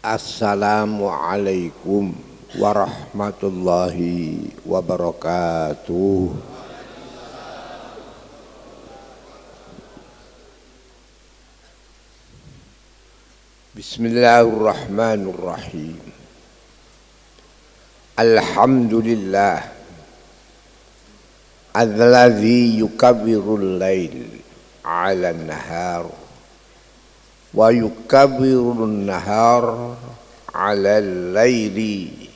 Assalamualaikum warahmatullahi wabarakatuh. Bismillahirrahmanirrahim. Alhamdulillah alladzi yukabbirul lail 'alan nahar wa yukabbirun nahar 'alal laili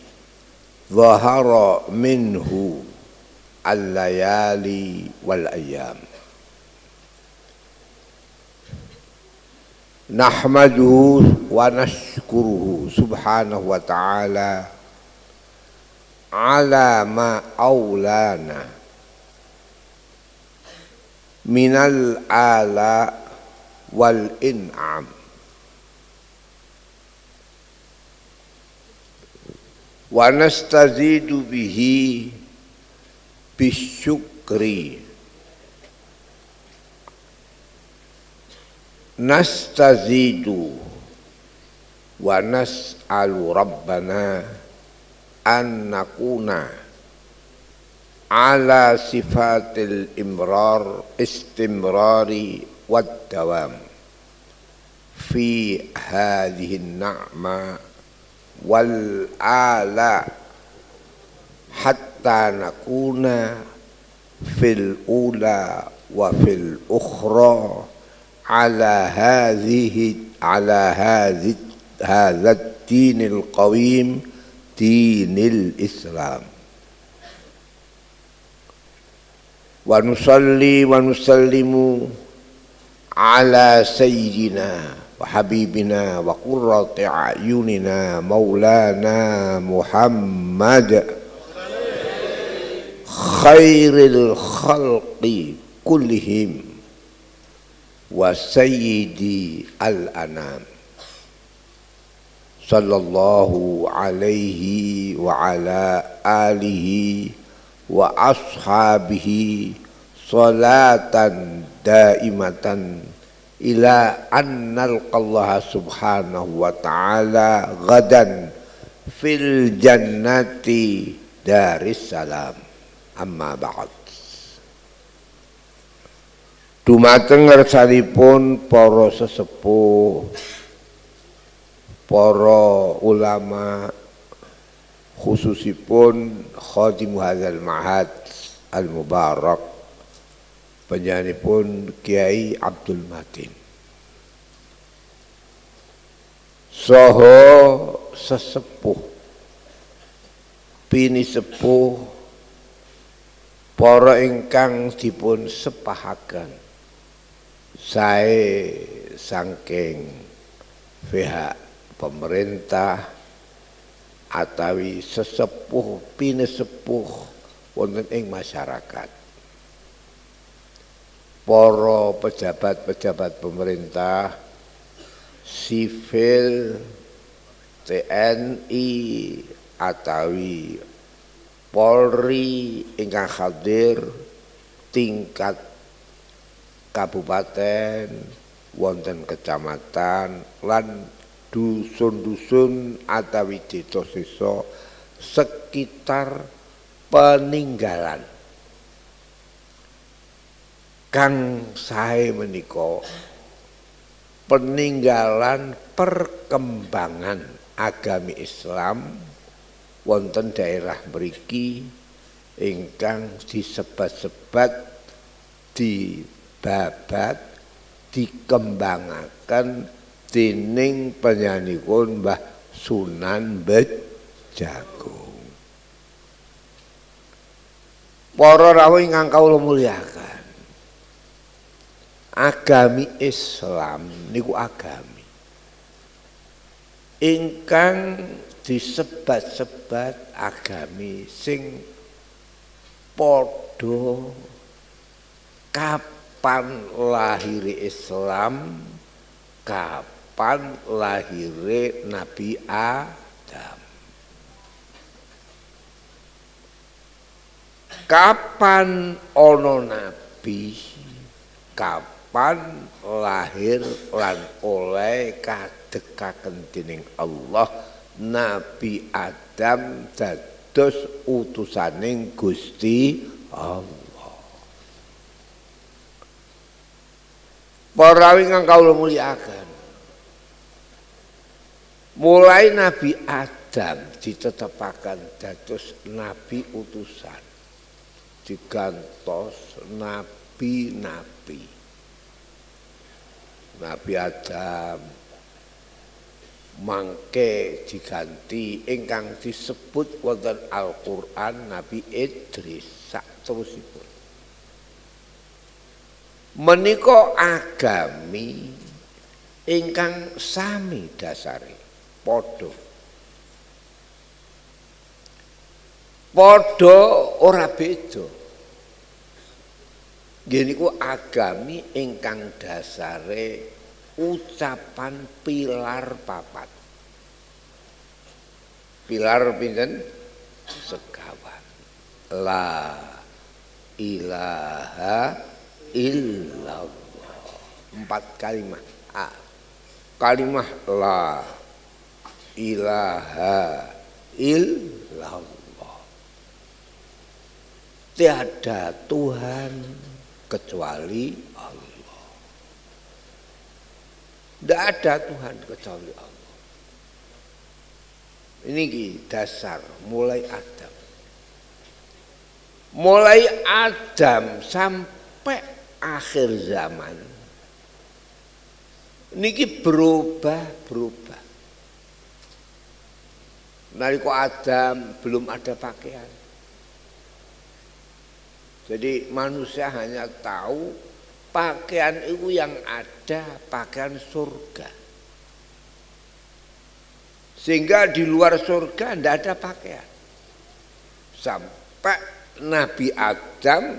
zahara minhu al-layali wal ayyam. Nahmaduhu wa nashkuruhu subhanahu wa ta'ala ala ma aulana minal ala wal in'am wa nastazidu bihi bisyukri nastazidu wa nas'alu rabbana an nakuna ala sifatil istimrari wad dawam fi hadhihi an-na'ma wal ala hatta nakuna fil ula wa fil ukhra ala hadhihi hadha ad-dinil qawim dinil Islam. Wa nusalli wa nusallimu ala sayyidina wa habibina wa qurrati a'yunina maulana Muhammad khairil khalqi kullihim wa sayyidi al-anam sallallahu alaihi wa ala alihi wa ashabihi salatan daimatan ila annalqallaha subhanahu wa ta'ala gadan fil jannati darissalam. Amma ba'd. Dumateng ngersanipun para sesepuh, para ulama, khususipun khadimu hadzal ma'had al-mubarak panjenenganipun Kiai Abdul Matin saha sesepuh bini sepuh para ingkang dipun sepahaken sae saking pihak pemerintah atawi sesepuh pinesepuh wonten ing masyarakat, para pejabat-pejabat pemerintah, sipil, TNI atawi Polri ingkang hadir tingkat kabupaten wonten kecamatan lan dusun-dusun atawi desa-desa sekitar peninggalan kang sae menika peninggalan perkembangan agami Islam wonten daerah mriki ingkang disebat-sebat dibabat dikembangaken dening panjenenganipun Mbah Sunan Bejagung. Para rawuh ingkang kawula mulyakaken, agami Islam niku agami ingkang disebat-sebat agami sing padha kapan lahir Islam, kapan lahir Nabi Adam, kapan ono nabi, kapan kapan lahir lan oleh kadekaken dening Allah Nabi Adam dados utusaning Gusti Allah. Para ingkang kawula mulyakaken, mulai Nabi Adam ditetepaken dados nabi utusan, digantos nabi-nabi. Nabi Adam mangke diganti ingkang disebut wonten Al-Qur'an Nabi Idris sakterusipun. Menika agami ingkang sami dasare, padha. Padha ora beda. Nggih niku agami ingkang dasare ucapan pilar papat. Pilar pinten? Sekawan. La ilaha illallah. 4 kalimat. Kalimat la ilaha illallah. Tiada Tuhan kecuali Allah. Tidak ada Tuhan kecuali Allah. Ini dasar mulai Adam. Mulai Adam sampai akhir zaman. Niki berubah. Nalika Adam belum ada pakaian. Jadi manusia hanya tahu pakaian itu yang ada pakaian surga. Sehingga di luar surga tidak ada pakaian. Sampai Nabi Adam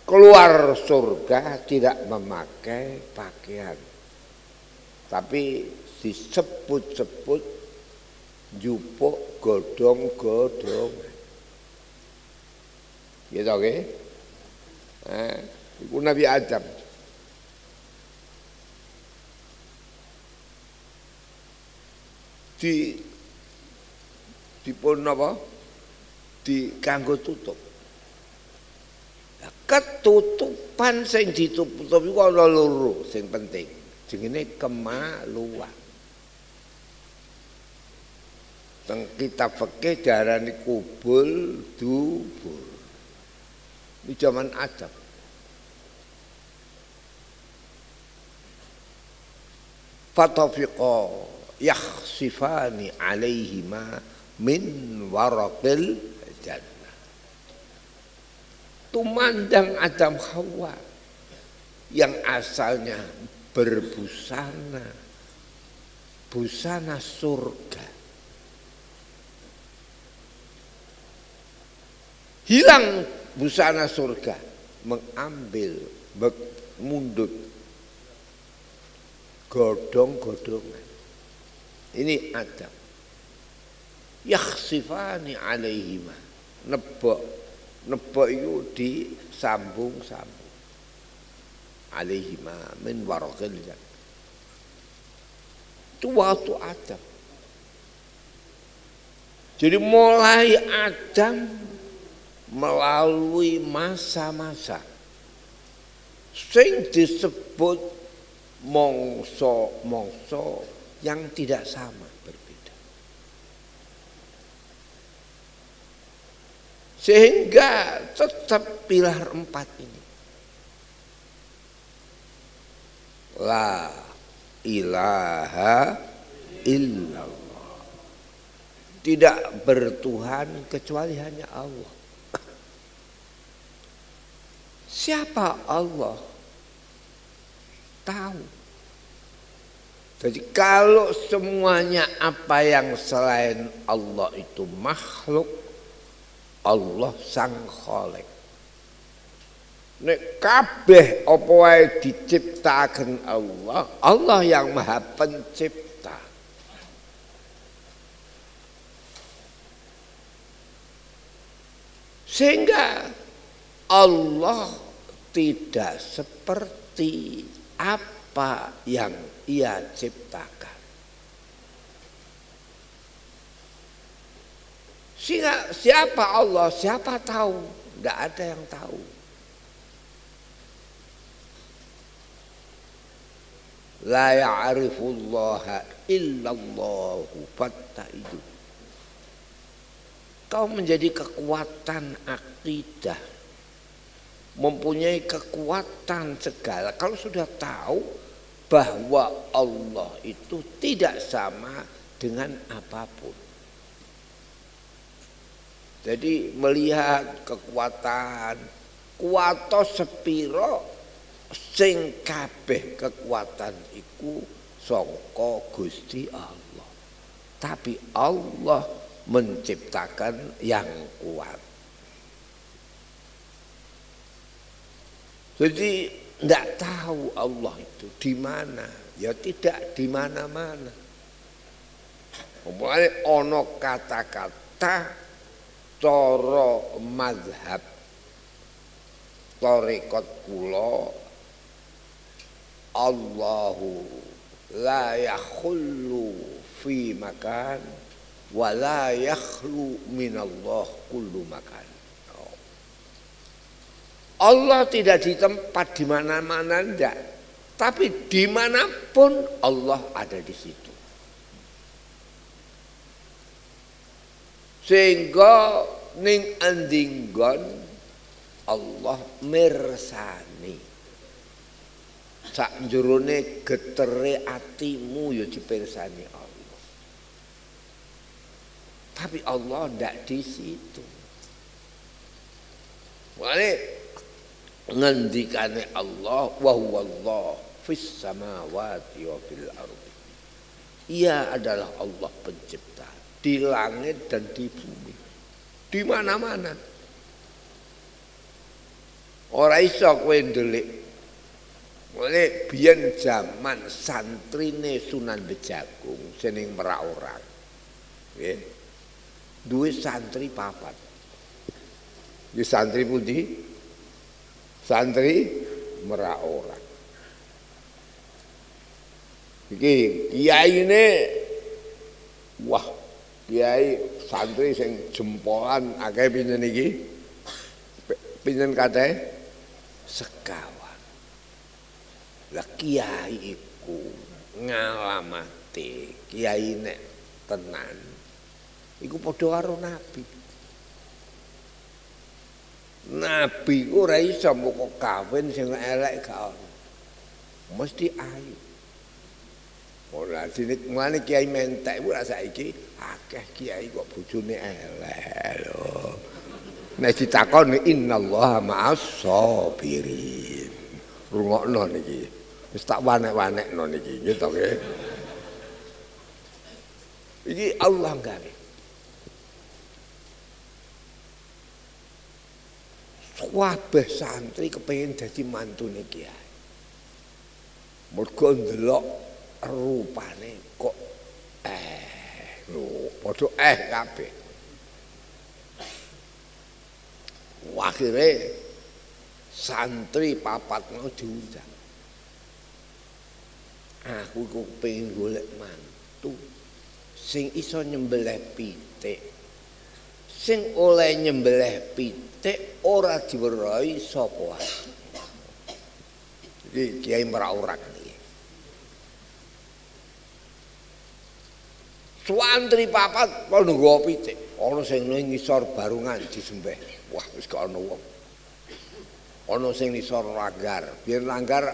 keluar surga tidak memakai pakaian. Tapi disebut-sebut jupuk godong-godong. Gitu oke? Itu Nabi Adam. Dipun apa? Dikanggo tutup. Nah, ketutupan sing ditutup iku ana loro sing penting. Jenenge kemaluan. Teng kitab fikih diarani kubul dubur. Di zaman Adam. Fatafiqa yakhsifani alaihima min waraqil jannah. Tumandang Adam Hawa yang asalnya berbusana surga. Hilang busana surga, mengambil mundut godong-godongan. Ini Adam. Yakhsifani alaihima. Nebok itu disambung-sambung. Alaihima min waraqil jannah. Itu waktu Adam. Jadi mulai Adam melalui masa-masa sing disebut mongso yang tidak sama, berbeda. Sehingga tetap pilar 4 ini. La ilaha illallah. Tidak bertuhan kecuali hanya Allah. Siapa Allah? Tahu. Jadi kalau semuanya apa yang selain Allah itu makhluk, Allah sang khalik. Nek kabeh apa wae diciptakan Allah, Allah yang Maha Pencipta. Sehingga Allah tidak seperti mengerti apa yang ia ciptakan. Sehingga siapa Allah, siapa tahu? Tidak ada yang tahu. La ya'rifullaha illallahu fattaidu. Kau menjadi kekuatan akidah, mempunyai kekuatan segala. Kalau sudah tahu bahwa Allah itu tidak sama dengan apapun. Jadi melihat kekuatan, kuwatos sepiro sing kabeh kekuatan iku saka Gusti Allah. Tapi Allah menciptakan yang kuat. Jadi tidak tahu Allah itu di mana, ya tidak di mana-mana. Umpamane ana kata-kata cara mazhab tarekat kula, Allahu la yakhullu fi makan wa la yakhlu minallah kullu makan. Allah tidak di tempat di mana-mana enggak, tapi dimanapun Allah ada di situ. Sehingga ning andinggon Allah mirsani. Sak njurone getere atimu ya dipirsani Allah. Tapi Allah ndak di situ. Wale ngendikane Allah wa huwallahu fis samawati wa fil ardi. Ia adalah Allah pencipta di langit dan di bumi, di mana-mana. Ora iso kowe ndelik. Mulai biyen zaman santrine Sunan Bejagung seneng Merak-Orang. Nggih. Duwe santri papat. Di santri pundi? Santri Merak-Orang. Iki kiyaine wah, kiai santri sing jempolan akeh pinten iki? Pinten katanya? Sekawan. Lah kiai iku ngalamati kiai nek tenan iku padha karo nabi. Nabi ku ora iso mbok kawin sing elek gak ono. Mesti ayu. Ora dene ngene kiai mentek ku saiki akeh kiai kok bojone elek lho. Nek ditakoni innallaha ma'as sabirin. Rungokno niki. Wis tak wanek-wanekno niki, nggih to nggih. Iki Allah gawe. Kabeh santri kepengin dadi mantune kiai. Mergo ndelok rupane kok lho, padha kabeh. Akhire santri papat mau diundang. Aku kok pengen golek mantu sing iso nyembelih pitik. Sing oleh nyembelih pitik ora diwerohi sapa wae. Iki Kiai Merak-Orang iki. Santri papat padha nggawa pitik. Ana sing ning ngisor barungan disembeh. Wah, wis gak ana wong. Ana sing ngisor langgar, biar langgar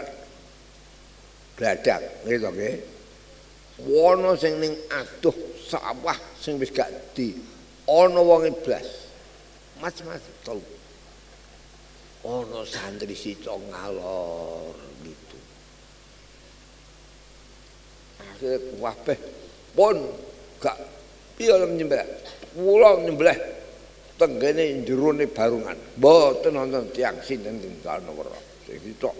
gladak, ngerti nggih? Ana sing ning adoh sawah sing wis gak di. Ana wong blas. Macam-macam telu. Ana santri sito ngalor gitu. Akhirnya kabeh pun gak piye nyembelih. Kula nyembelih tenggene jerone barungan. Mboten wonten tiyang sinten ana weruh. Sing sitok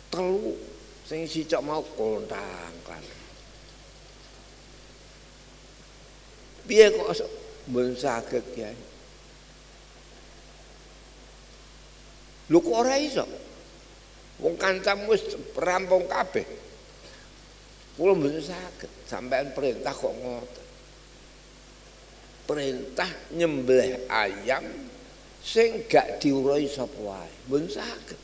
telu, sing sitok mau kontang-kan. Piye kok mboten saged Kyai? Lho kok ora iso? Wong kancamu wis rampung kabeh. Kula mboten saged sampean perintah kok ngoten. Perintah nyembelih ayam sing gak diurai sapa wae. Mboten saged.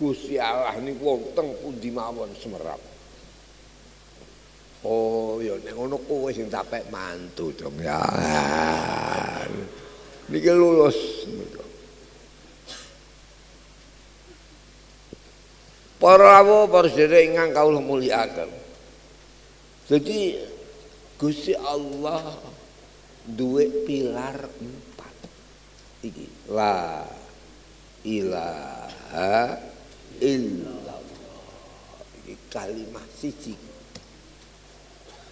Gusti Allah niku wonten pundi mawon semerap. Oh, ya nek ngono kowe sing tapek mantu dong ya. Niki lulus niku. Para rawuh para sedherek ingkang kawula mulyakaken. Jadi Gusti Allah duwe pilar 4. Iki la ilaha illallah. Iki kalimat siji.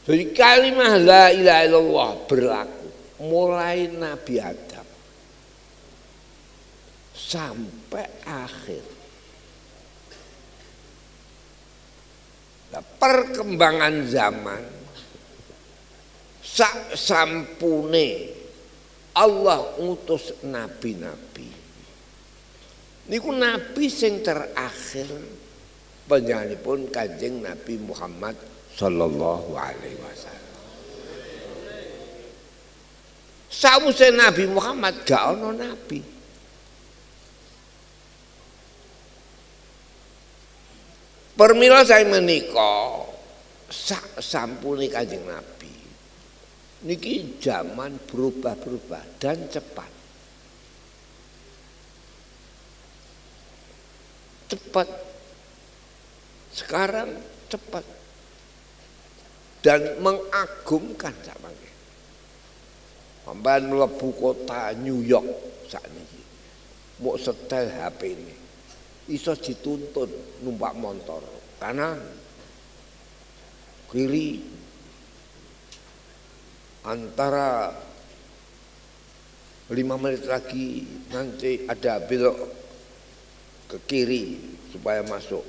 Jadi kalimat la ilaha illallah berlaku mulai Nabi Adam sampai akhir. Nah, perkembangan zaman sak sampune Allah ngutus nabi-nabi. Niku nabi sing terakhir panjenenganipun Kanjeng Nabi Muhammad sallallahu alaihi wasallam. Sawise Nabi Muhammad gak ana nabi. Permila saya menika sak sampune Kanjeng Nabi. Niki zaman berubah-berubah dan cepat. Cepat. Sekarang cepat. Dan mengagumkan sampeyan. Sampeyan mlebu kota New York sakniki. Mbok setel HP ini. Iso dituntun numpak motor kanan kiri antara 5 menit lagi nanti ada belok ke kiri supaya masuk.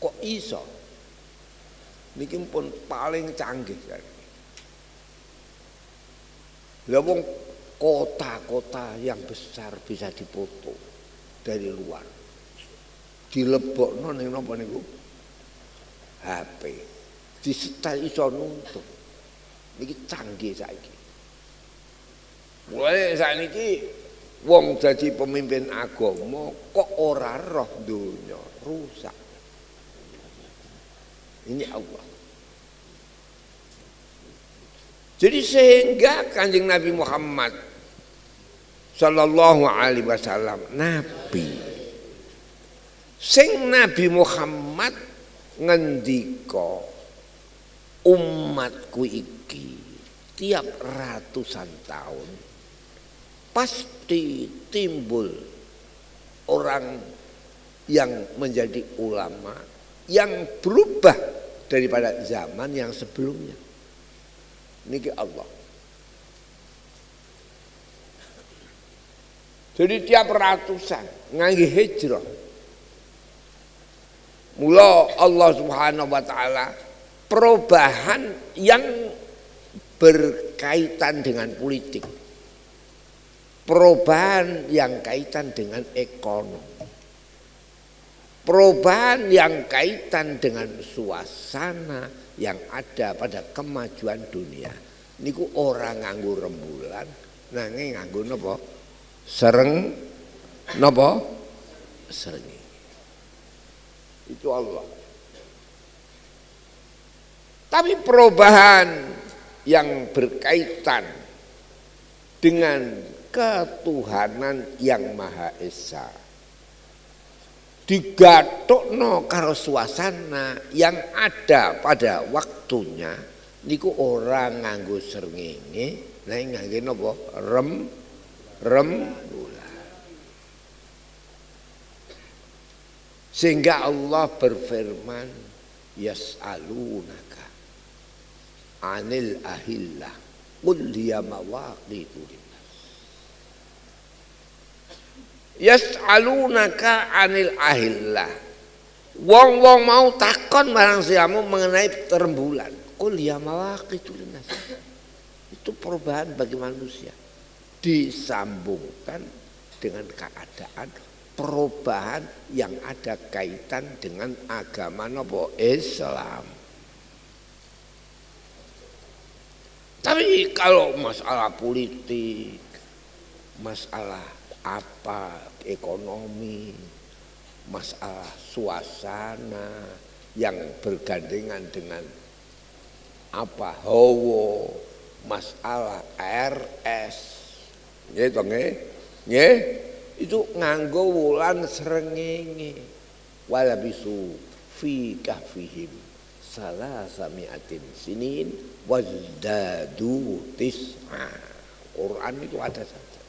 Kok iso? Niki pun paling canggih kan. Lah wong kota-kota yang besar bisa dipoto dari luar. Dilebokno ning napa niku? HP. Disetel iso nuntun. Niki canggih saiki. Mulai sakniki wong dadi pemimpin agama kok ora roh donya, rusak. Ini Allah. Jadi sehingga Kanjeng Nabi Muhammad sallallahu alaihi wasallam nabi. Sing Nabi Muhammad ngendika umatku iki tiap ratusan tahun pasti timbul orang yang menjadi ulama yang berubah daripada zaman yang sebelumnya. Niki Allah. Jadi tiap ratusan ngangge hijrah. Mula Allah Subhanahu wa taala perubahan yang berkaitan dengan politik. Perubahan yang kaitan dengan ekonomi. Perubahan yang kaitan dengan suasana yang ada pada kemajuan dunia. Niku orang nganggo rembulan, nanging nganggo napa? Sereng napa? Serengi. Itu Allah. Tapi perubahan yang berkaitan dengan ketuhanan yang Maha Esa digathukno karo suasana yang ada pada waktunya niku orang nganggo srengenge nang ngangge napa rembulan. Sehingga Allah berfirman yas'alunaka anil ahillah qul hiya mawaqitu linnas. Yas'alunaka anil ahillah. Wong-wong mau takon marang siramu mengenai rembulan. Qul hiya mawaqitu linnas. Itu perubahan bagi manusia. Disambungkan dengan keadaan perubahan yang ada kaitan dengan agama nopo Islam. Tapi kalau masalah politik, masalah apa ekonomi, masalah suasana yang bergandengan dengan apa hawa, masalah RS, gitu nggih, itu nganggo wulan srengenge, walabisu fi kahfihim salasami'atin sinin wazdadu tis'a. Quran itu ada saja.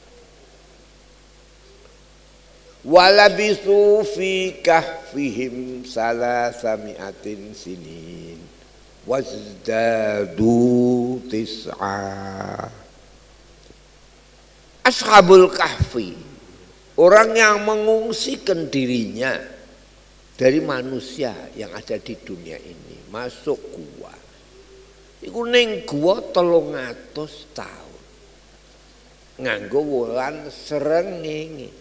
Walabisu fi kahfihim salasami'atin sinin wazdadu tis'a. Ashabul kahfi, orang yang mengungsikan dirinya dari manusia yang ada di dunia ini masuk gua. Iku ning gua 300 tahun. Nganggo wulan srengenge.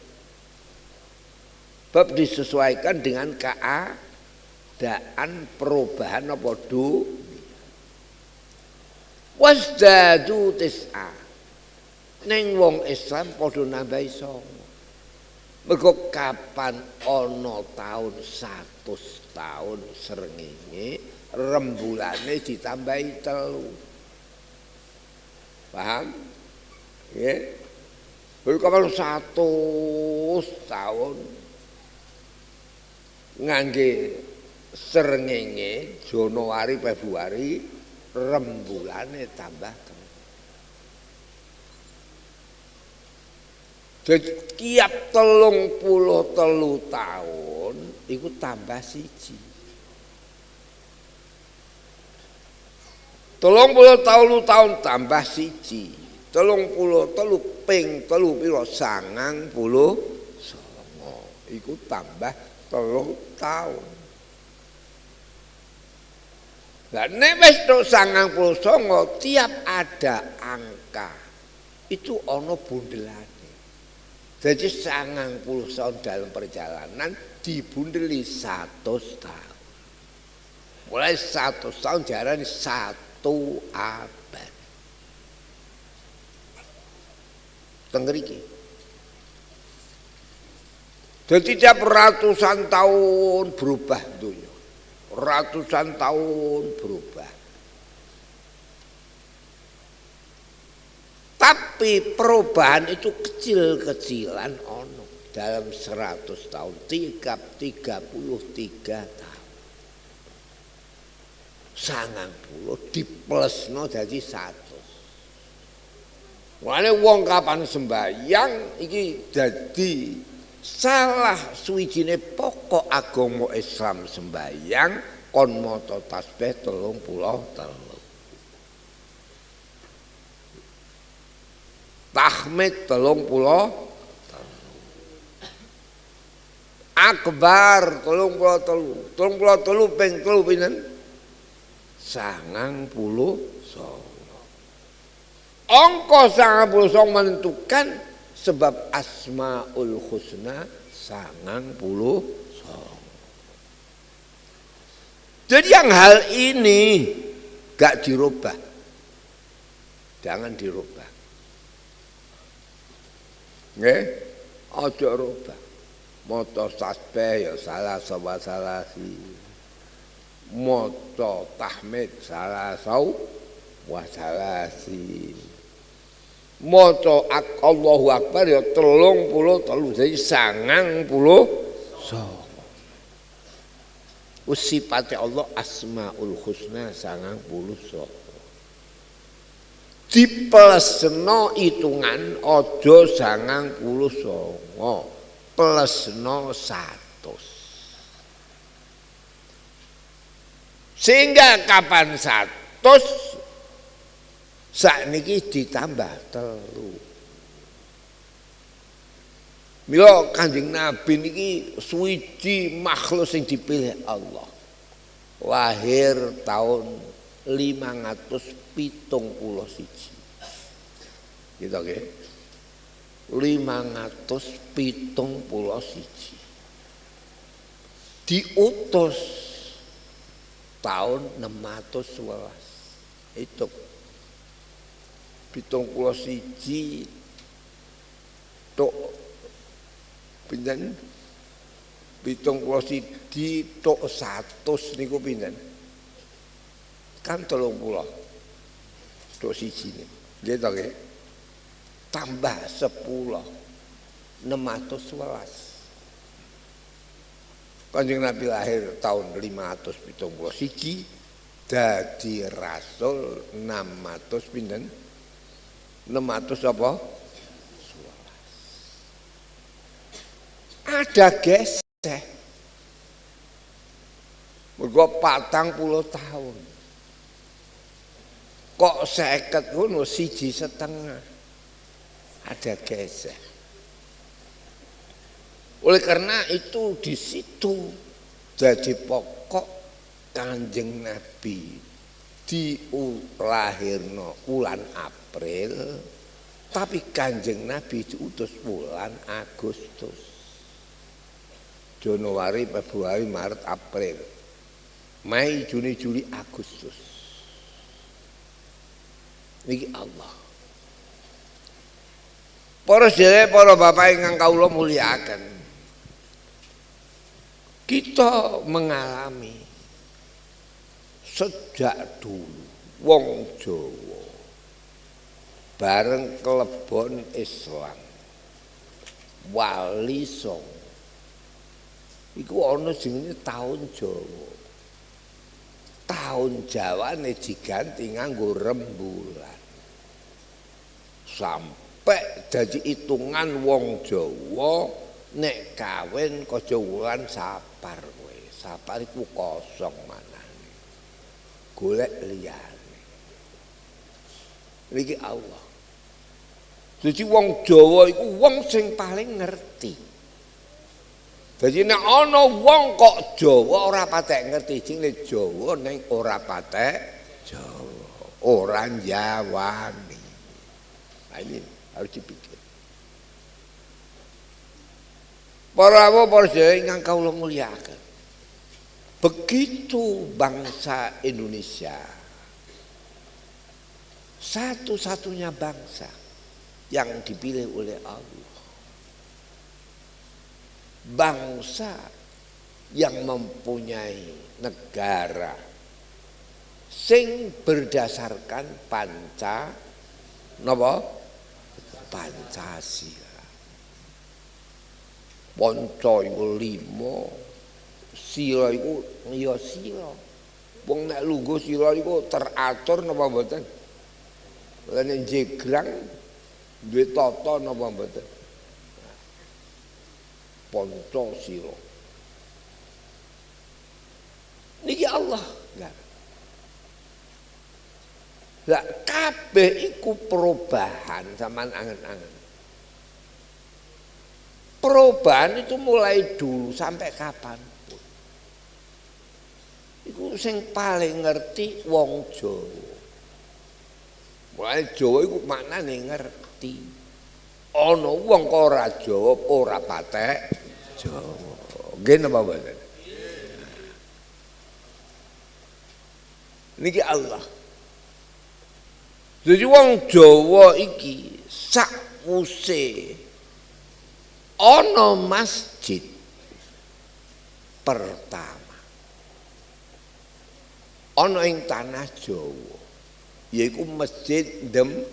Bab disesuaikan dengan keadaan perubahan apa dunia. Wasdadu tis'a. Ning wong Islam padha nambahi 9. Mergo kapan ana taun 100 tahun srengenge rembulane ditambahi 3. Paham? Nggih. Mergo kapan 100 tahun ngangge srengenge Januari Februari rembulane tambah. Jadi tiap 33 tahun itu tambah 1. 33 tahun tambah 1. 33 ping 3 piro 99. Iku tambah 3 tahun. Lah nek wis 99 tiap ada angka itu ana bundelane. Jadi 90 tahun dalam perjalanan dibundeli 100 tahun. Mulai 100 tahun jarane 1 abad. Tengeriki. Jadi tiap ratusan tahun berubah dunia. Ratusan tahun berubah. Tapi perubahan itu kecil-kecilan ono dalam 100 tahun, 33 tahun. 90 diplusno dadi 100. Mulane wong kapan sembahyang iki dadi salah suwijine pokok agama Islam sembahyang kon maca tasbih 33. Tahmid 30, Akbar 33, 33 ping 3 pinten? 99. Angka 99 menentukan sebab Asmaul Husna 99. Jadi yang hal ini gak dirubah, jangan dirubah. Nggih, aja rubah. Maca tasbih ya salah salasi. Maca tahmid salah wa salasi. Maca Allahu Akbar ya 33 jadi 99. Sifate Allah Asmaul Husna 99. Diplesno hitungan aja 99 plesno 100. Sehingga kapan 100 sakniki ditambah 3. Mila Kanjeng Nabi niki suwiji makhluk sing dipilih Allah. Lahir tahun 571. Gitu nggih. 571 diutus tahun 611 itu 71 tok pinten 71 tok 100 niku pinten kan 30 tok siji niku nggih to nggih tambah 10 611 Kanjeng Nabi lahir tahun 571 dadi rasul 600 pinten 600 apa ada gesek mergo 40 tahun kok 50 ngono 1,5 ada gesek. Oleh karena itu di situ jadi pokok Kanjeng Nabi dilahirno bulan April, tapi Kanjeng Nabi diutus bulan Agustus. Januari, Februari, Maret, April, Mei, Juni, Juli, Agustus. Niki Allah. Para sedherek, para bapak ingkang kawula mulyakaken. Kita mengalami sejak dulu wong Jawa bareng kelebon Islam Wali Songo iku ana jenenge taun Jawa. Taun Jawane diganti nganggo rembulan. Sampai dadi hitungan wong Jawa nek kawin kaja wulan Sapar kowe. Sapar iku kosong manane. Golek liyane. Niki Allah. Dadi wong Jawa iku wong sing paling ngerti. Dadi nek ana wong kok Jawa ora patek ngerti jenenge Jawa ning ora patek Jawa. Ora njawani. Nah ini harus dipikir. Para ingkang kawula mulyakaken. Begitu bangsa Indonesia satu-satunya bangsa yang dipilih oleh Allah. Bangsa yang mempunyai negara sing berdasarkan Pancasila. Panca iku 5, sila iku ya sila. Wong nek lungguh sila iku teratur napa mboten? Nek jegrang duwe tata napa mboten? Panca sila. Niki Allah. Lah kabeh iku perubahan sampean angen-angen. Perubahan itu mulai dulu sampai kapanpun. Iku sing paling ngerti wong Jawa. Mulai Jawa iku maknane ngerti. Ana wong kok ora Jawa ora patek Jawa. Nggih napa mboten? Niki Allah. Jadi wong Jawa iki sakwuse ana masjid pertama ana ing tanah Jawa yaiku Masjid Demak.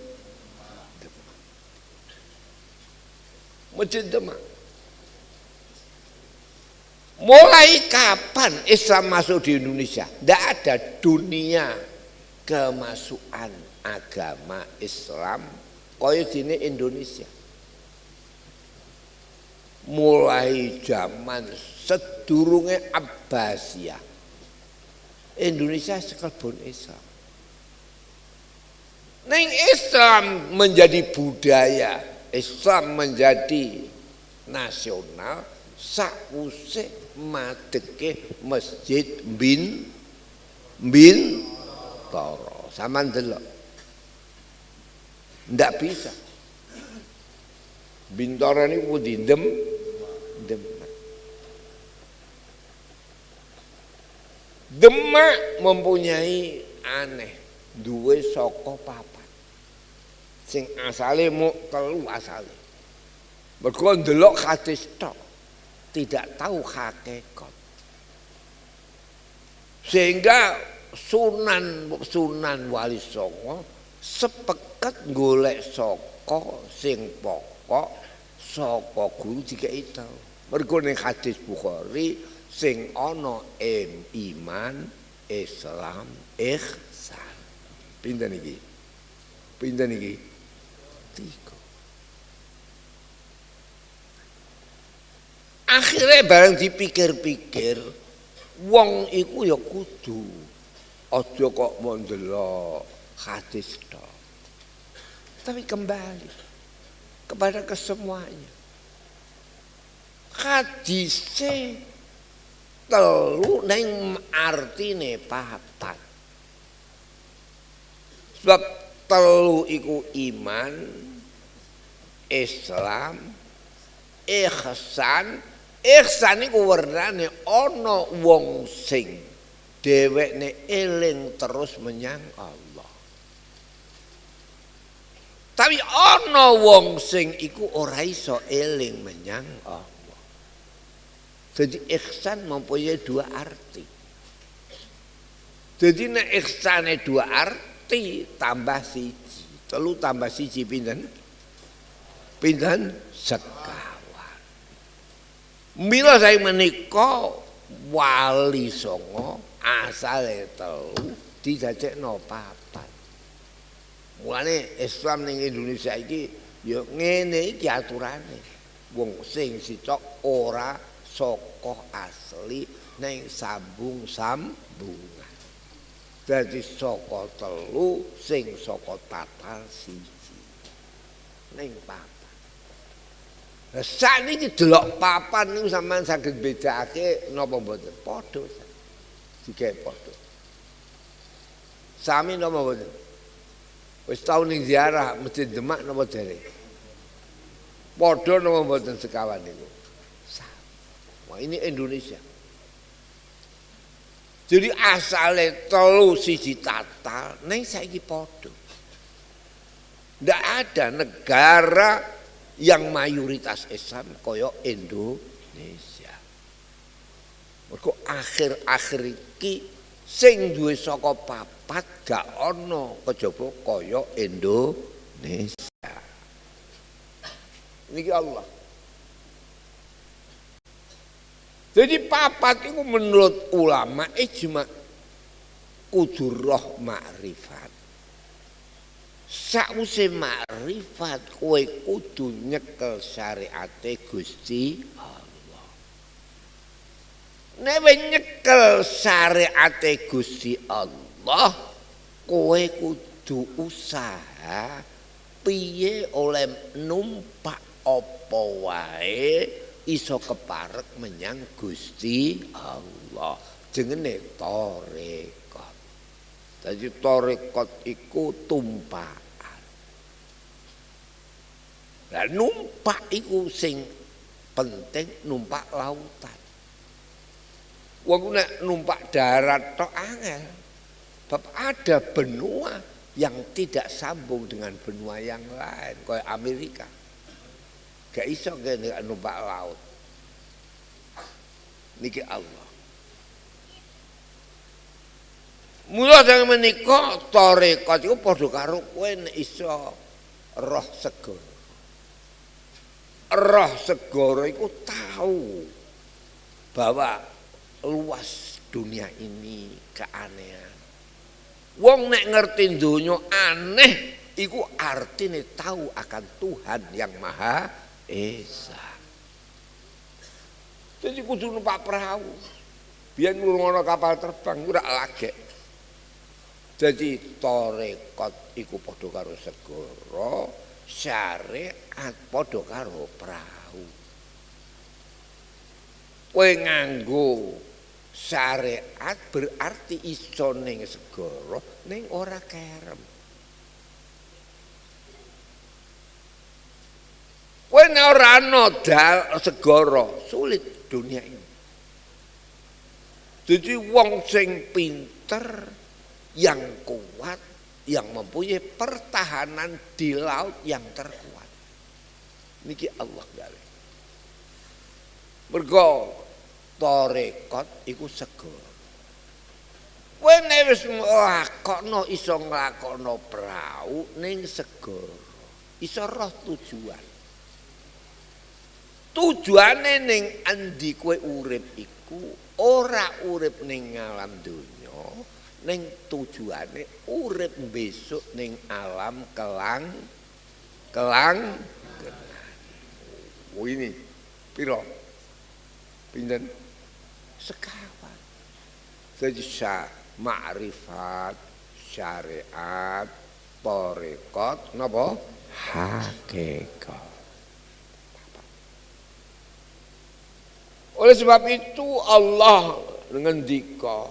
Mulai kapan Islam masuk di Indonesia? Tidak ada dunia kemasukan agama Islam kaya dene Indonesia. Mulai zaman sedurunge Abbasiyah Indonesia sekelebon Islam. Neng Islam menjadi budaya, Islam menjadi nasional sakwuse madeke Masjid Bintoro. Sampeyan delok. Ndak bisa. Bintara niku pundi Demak. Demak mempunyai aneh duwe saka papat. Sing asale muk telu asale. Mergo ndelok hadis tok, tidak tahu hakikat. Sehingga Sunan Wali Songo sepekat golek saka sing pokok saka guru dikei tau. Mergo ning hadis Bukhari sing ana iman, Islam, ihsan. Pinten iki? Pinten iki? 3. Akhirnya bareng dipikir-pikir, wong iku ya kudu aja kok mau ndelok hadis tok. Tapi kembali kepada kesemuanya. Hadise telu ning artine papat. Sebab telu iku iman, Islam, ihsan. Ihsan iku wernane ana wong sing dhewekne eling terus menyang Allah. Tapi ana wong sing iku ora iso eling menyang Allah. Jadi ihsan mempunyai 2 arti. Jadi nek ihsane 2 arti tambah 1, 3 tambah 1 pinten? Pinten? Sekawan. Mila saya menika Wali Songo asale telu didadekno papat. Mulane Islam ning Indonesia iki ya ngene iki aturane. Wong sing sitok ora saka asli ning sambung-sambungan. Dadi saka telu sing saka tatal 1 ning papat. Lah sakniki delok papan niku sampean saged bedakake napa mboten? Padha. Digawe padha. Sami napa mboten? Wis tau ning ziarah Masjid Demak napa dereng? Padha napa mboten sekawan niku? Wah, ini Indonesia. Jadi asale telu 1 tatal ning saiki padha. Ndak ada negara yang mayoritas Islam kaya Indonesia. Mergo akhir-akhir iki sing duwe saka papat gak ana kejaba kaya Indonesia. Niki Allah. Jadi papat itu menurut ulama ijma kudu roh makrifat. Sakwise makrifat kowe kudu nyekel syariate Gusti Allah. Nek nyekel syariate Gusti Allah, kowe kudu usaha piye oleh numpak apa wae iso keparek menyang Gusti Allah. Jenenge tarekat. Dadi tarekat iku tumpakan. Lah numpak iku sing penting numpak lautan. Wong nek numpak darat tok angel. Bab ada benua yang tidak sambung dengan benua yang lain, kayak Amerika. Gak iso kene numpak laut. Niki Allah. Mula sing menika tarekat iku padha karo kowe nek iso roh segara. Roh segara iku tahu bahwa luas dunia ini keanehan. Wong nek ngerti donya aneh iku artine tahu akan Tuhan yang Maha Esa. Jadi kudu numpak perahu. Biyen ngono kapal terbang ora lagek. Jadi tarekat iku padha karo segara, syariat padha karo perahu. Kowe nganggo syariat berarti iso ning segara ning ora kerem. Kowe Kowe nek ora ana segara, sulit dunia ini. Jadi wong sing pinter, yang kuat, yang mempunyai pertahanan di laut yang terkuat. Niki Allah galih. Mergo tarekat iku segara. Kowe nek wis nglakokno iso nglakokno prau ning segara, iso roh tujuan. Tujuane ning endi kowe urip iku ora urip ning alam donya, ning tujuane urip besok ning alam kelang. Oh ini piro? Pinten? Sekawan. Jadi ma'rifat, syariat, tarekat, napa? Hakikat. Oleh sebab itu Allah ngendika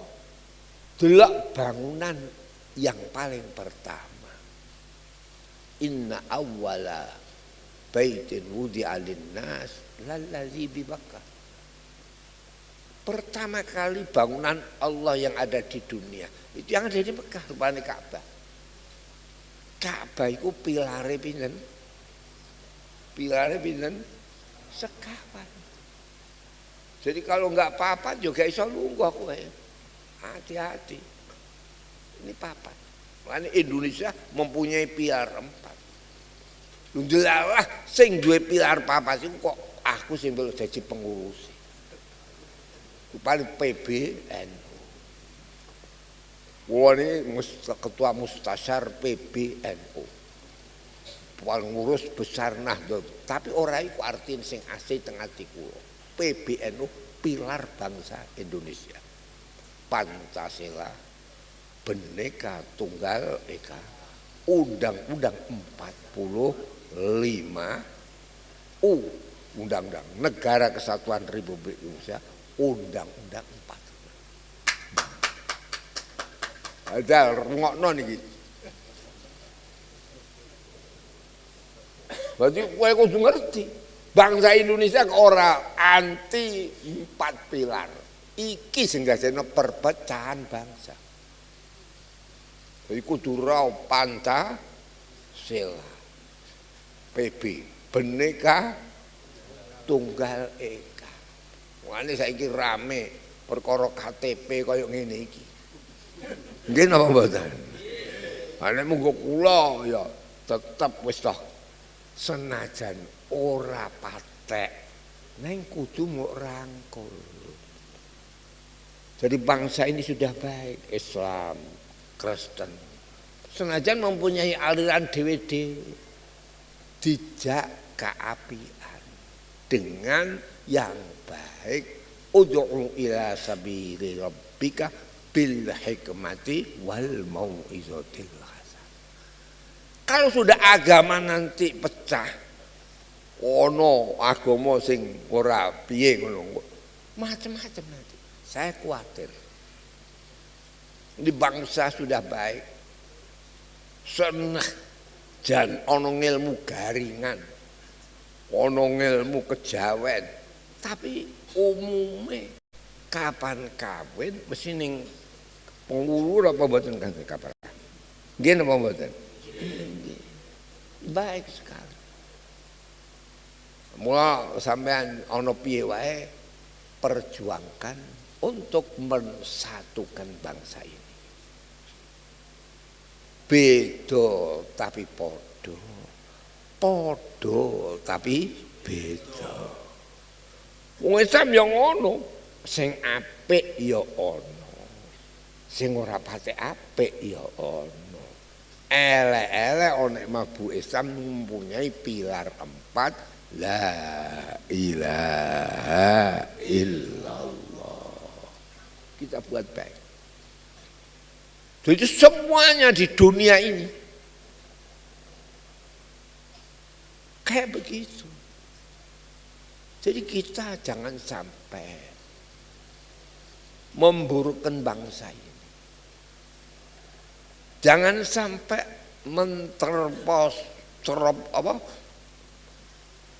delok bangunan yang paling pertama. Inna awwala baitin wudi'a lin-nas lallazi bi Bakkah. Pertama kali bangunan Allah yang ada di dunia itu yang ada di Mekah, rupanya Ka'bah. Ka'bah itu pilare pinten? Pilare pinten? Sekawan. Jadi kalau enggak papat juga iso lungguh kowe. Hati-hati. Ini papat. Makanya Indonesia mempunyai pilar 4. Lho delalah sing duwe pilar papat iku kok aku sing belum jadi pengurus. Paling PBNU. Wah ini ketua mustasyar PBNU. Pengurus besar Nahdlatul. Tapi orang itu artinya sing asli tengah tikulo. PBNU pilar bangsa Indonesia. Pancasila, Bhinneka Tunggal Ika, Undang-Undang 45 Undang-Undang Negara Kesatuan Republik Indonesia, Undang-Undang 4. Ada rungokno niki. Berarti kowe kudu ngerti. Bangsa Indonesia ora anti 4 pilar. Iki sing gasekno perpecahan bangsa. Jadi kudu ra Pancasila. PB, Bhinneka Tunggal Ika. Mulane saiki rame perkara KTP kaya ngene iki. Nggih napa mboten? Ana munggo kula ya tetep wis toh senajan ora patek neng kudu mok rangkul. Jadi bangsa ini sudah baik, Islam, Kristen. Senajan mempunyai aliran dewe-dewe, dijak keapian dengan yang baik. Ud'u ila sabili rabbika bil hikmati wal mau'izatil hasanah. Kalau sudah agama nanti pecah, ono agama sing ora piye ngono, macam-macam nanti. Saya khawatir. Di bangsa sudah baik, senah jan ono ilmu garingan, ono ilmu kejawen, tapi umumnya kapan kawin mesti ning pengulur apa mboten kan kapan. Nggih napa mboten? Baik sekali. Mula sampean ana piye wae perjuangkan untuk mensatukan bangsa ini. Beda tapi podo. Podo tapi beda. Wong Islam yang ono, sing apik ya ono. Sing ora patek apik ya ono. Elek-elek nek mabuk Islam mempunyai pilar 4, la ilaha illallah. Kita buat baik. Jadi semuanya di dunia ini kayak begitu. Jadi kita jangan sampai memburukkan bangsa ini. Jangan sampai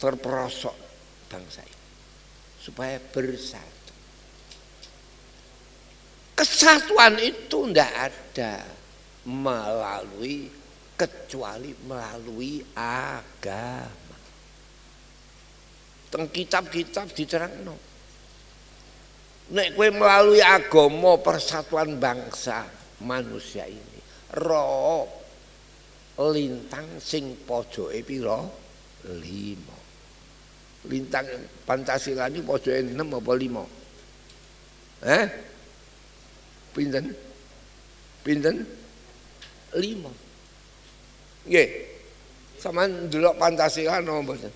terperosok bangsa ini supaya bersatu. Kesatuan itu tidak ada kecuali melalui agama. Teng kitab-kitab diterangno. Nek kowe melalui agama persatuan bangsa manusia ini, roh lintang sing pojoke pira? 5. Lintang Pancasila ini pojoke 6 apa 5? Pinten? 5. Nggih. Sampeyan ndelok Pancasila napa mboten?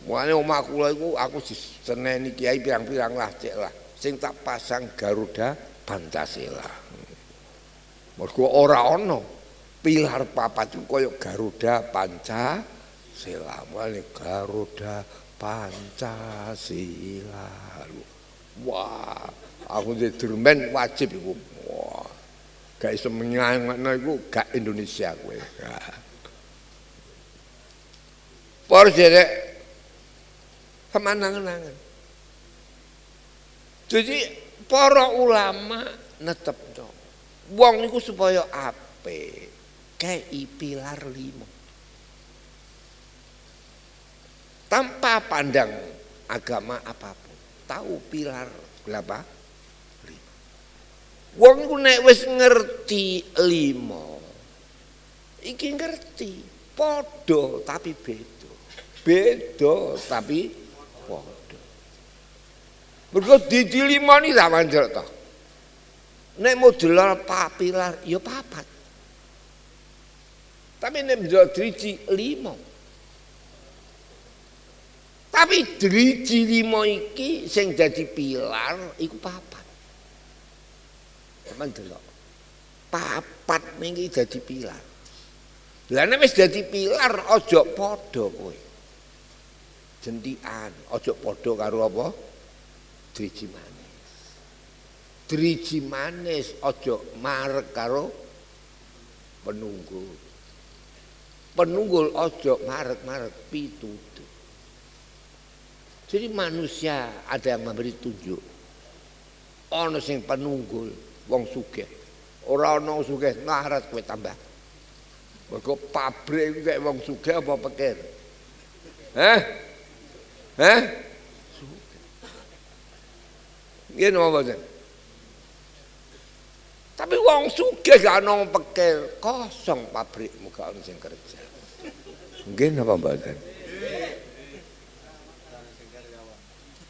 Mulane omah kula iku aku diseneni kiai pirang-pirang lah cek lah. Sing tak pasang Garuda Pancasila. Mergo ora ana pilar papat iku kaya Garuda Pancasila. Mulane Garuda Pancasila. Wah, aku dermen wajib iku. Wah. Gak iso menyangakno iku gak Indonesia kowe. Por derek kemanangan. Jadi para ulama netepno wong niku supaya apik kei pilar 5. Tanpa pandang agama apapun, tahu pilar berapa? 5. Wong niku nek wis ngerti 5, iki ngerti padha tapi beda. Beda tapi padha. Mergo didilimani sampean ndelok to. Nek model pilar ya 4. Tapi nek ndelok driji 5. Tapi driji 5 iki sing dadi pilar iku 4. Sampeyan ndelok. 4 niki dadi pilar. Lah nek wis dadi pilar aja padha kowe. Jentikan, aja padha karo apa? Driji manis. Driji manis aja marek karo penunggul. Penunggul aja marek-marek pitutuh. Jadi manusia ada yang memberi tunjuk. Ana sing penunggul, wong sugih. Ora ana sugih ngaret kowe tambah. Mergo pabrik kaya wong sugih apa pikir? Nggih napa mboten? Tapi wong sugih gak ana pikir, kosong pabrikmu gak ana sing kerja. Nggih napa mboten?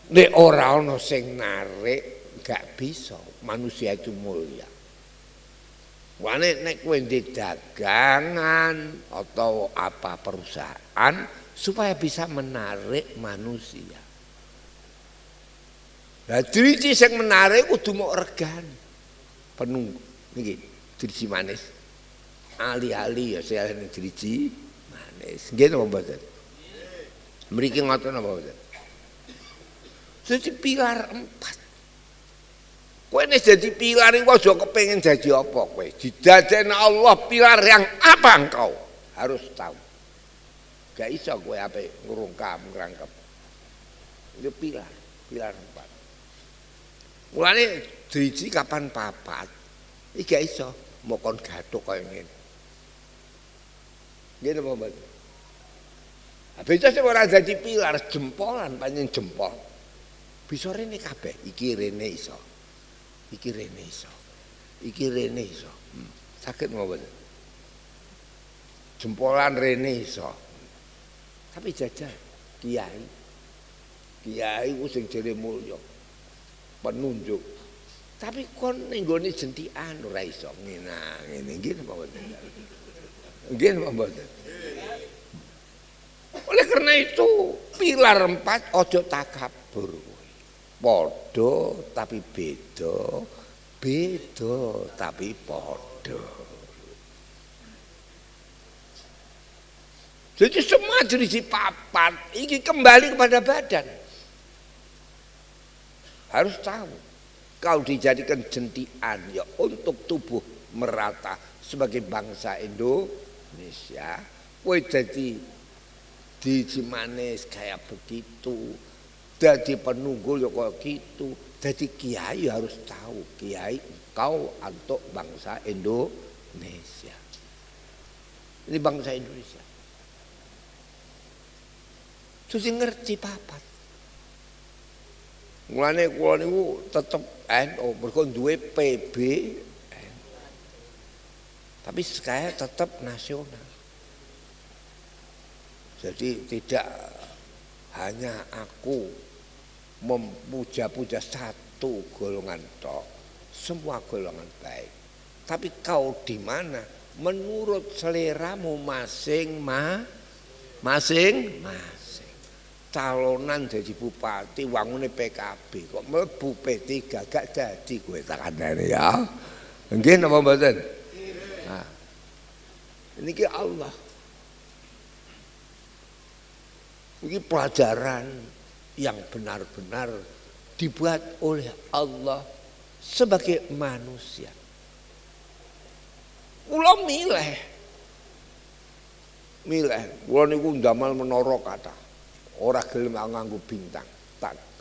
Nek ora ana sing narik gak bisa manusia itu mulia. Nek kowe ndek dagangan atau apa perusahaan supaya bisa menarik manusia. Lah driji sing menarik kudu mok regane. Penunggu niki driji manis. Ali-ali ya sing driji manis. Nggih napa mboten? Mriki ngoten napa mboten? Jadi pilar 4. Kowe nek jadi pilar iku aja kepengin jadi apa kowe. Didadekno Allah pilar yang apa engkau harus tahu. Gak iso kowe ape ngrangkep. Itu pilar 4. Mulane driji kapan papat. Iki gak iso mokon gathuk kaya ngene. Nggih napa mboten? Bisa sing ora dadi pilar jempolan panjen jempol. Bisa rene kabeh, iki rene iso. Iki rene iso. Iki rene iso. Saged mboten? Jempolan rene iso. Tapi jajal kiai ku sing jere mulya penunjuk. Tapi kon ning gone jentikan ora iso ngene nggih napa mboten. Nggih napa mboten. Oleh karena itu pilar 4 aja takabur. Padha tapi beda, beda tapi padha. Jadi semua driji papat ini kembali kepada badan. Harus tahu. Kau dijadikan jentian ya untuk tubuh merata sebagai bangsa Indonesia. Kowe jadi di Cimanes kayak begitu, jadi penunggul ya kayak gitu. Jadi kiai harus tahu, kiai kau untuk bangsa Indonesia. Ini bangsa Indonesia. Susi ngerti papat. Mulane kula niku tetep NU, mergo duwe PB. Tapi saya tetap nasional. Jadi tidak hanya aku memuja-puja satu golongan tok, semua golongan baik. Tapi kau di mana? Menurut seleramu masing-masing. Calonan jadi bupati wangune PKB kok mlebu P3 gak jadi kowe tak kandhani ya. Nggih napa mboten? Nah, ini ki Allah. Ini pelajaran yang benar-benar dibuat oleh Allah sebagai manusia. Kula milih, kula niku ndamel menara kathah. Ora gelem nganggo bintang,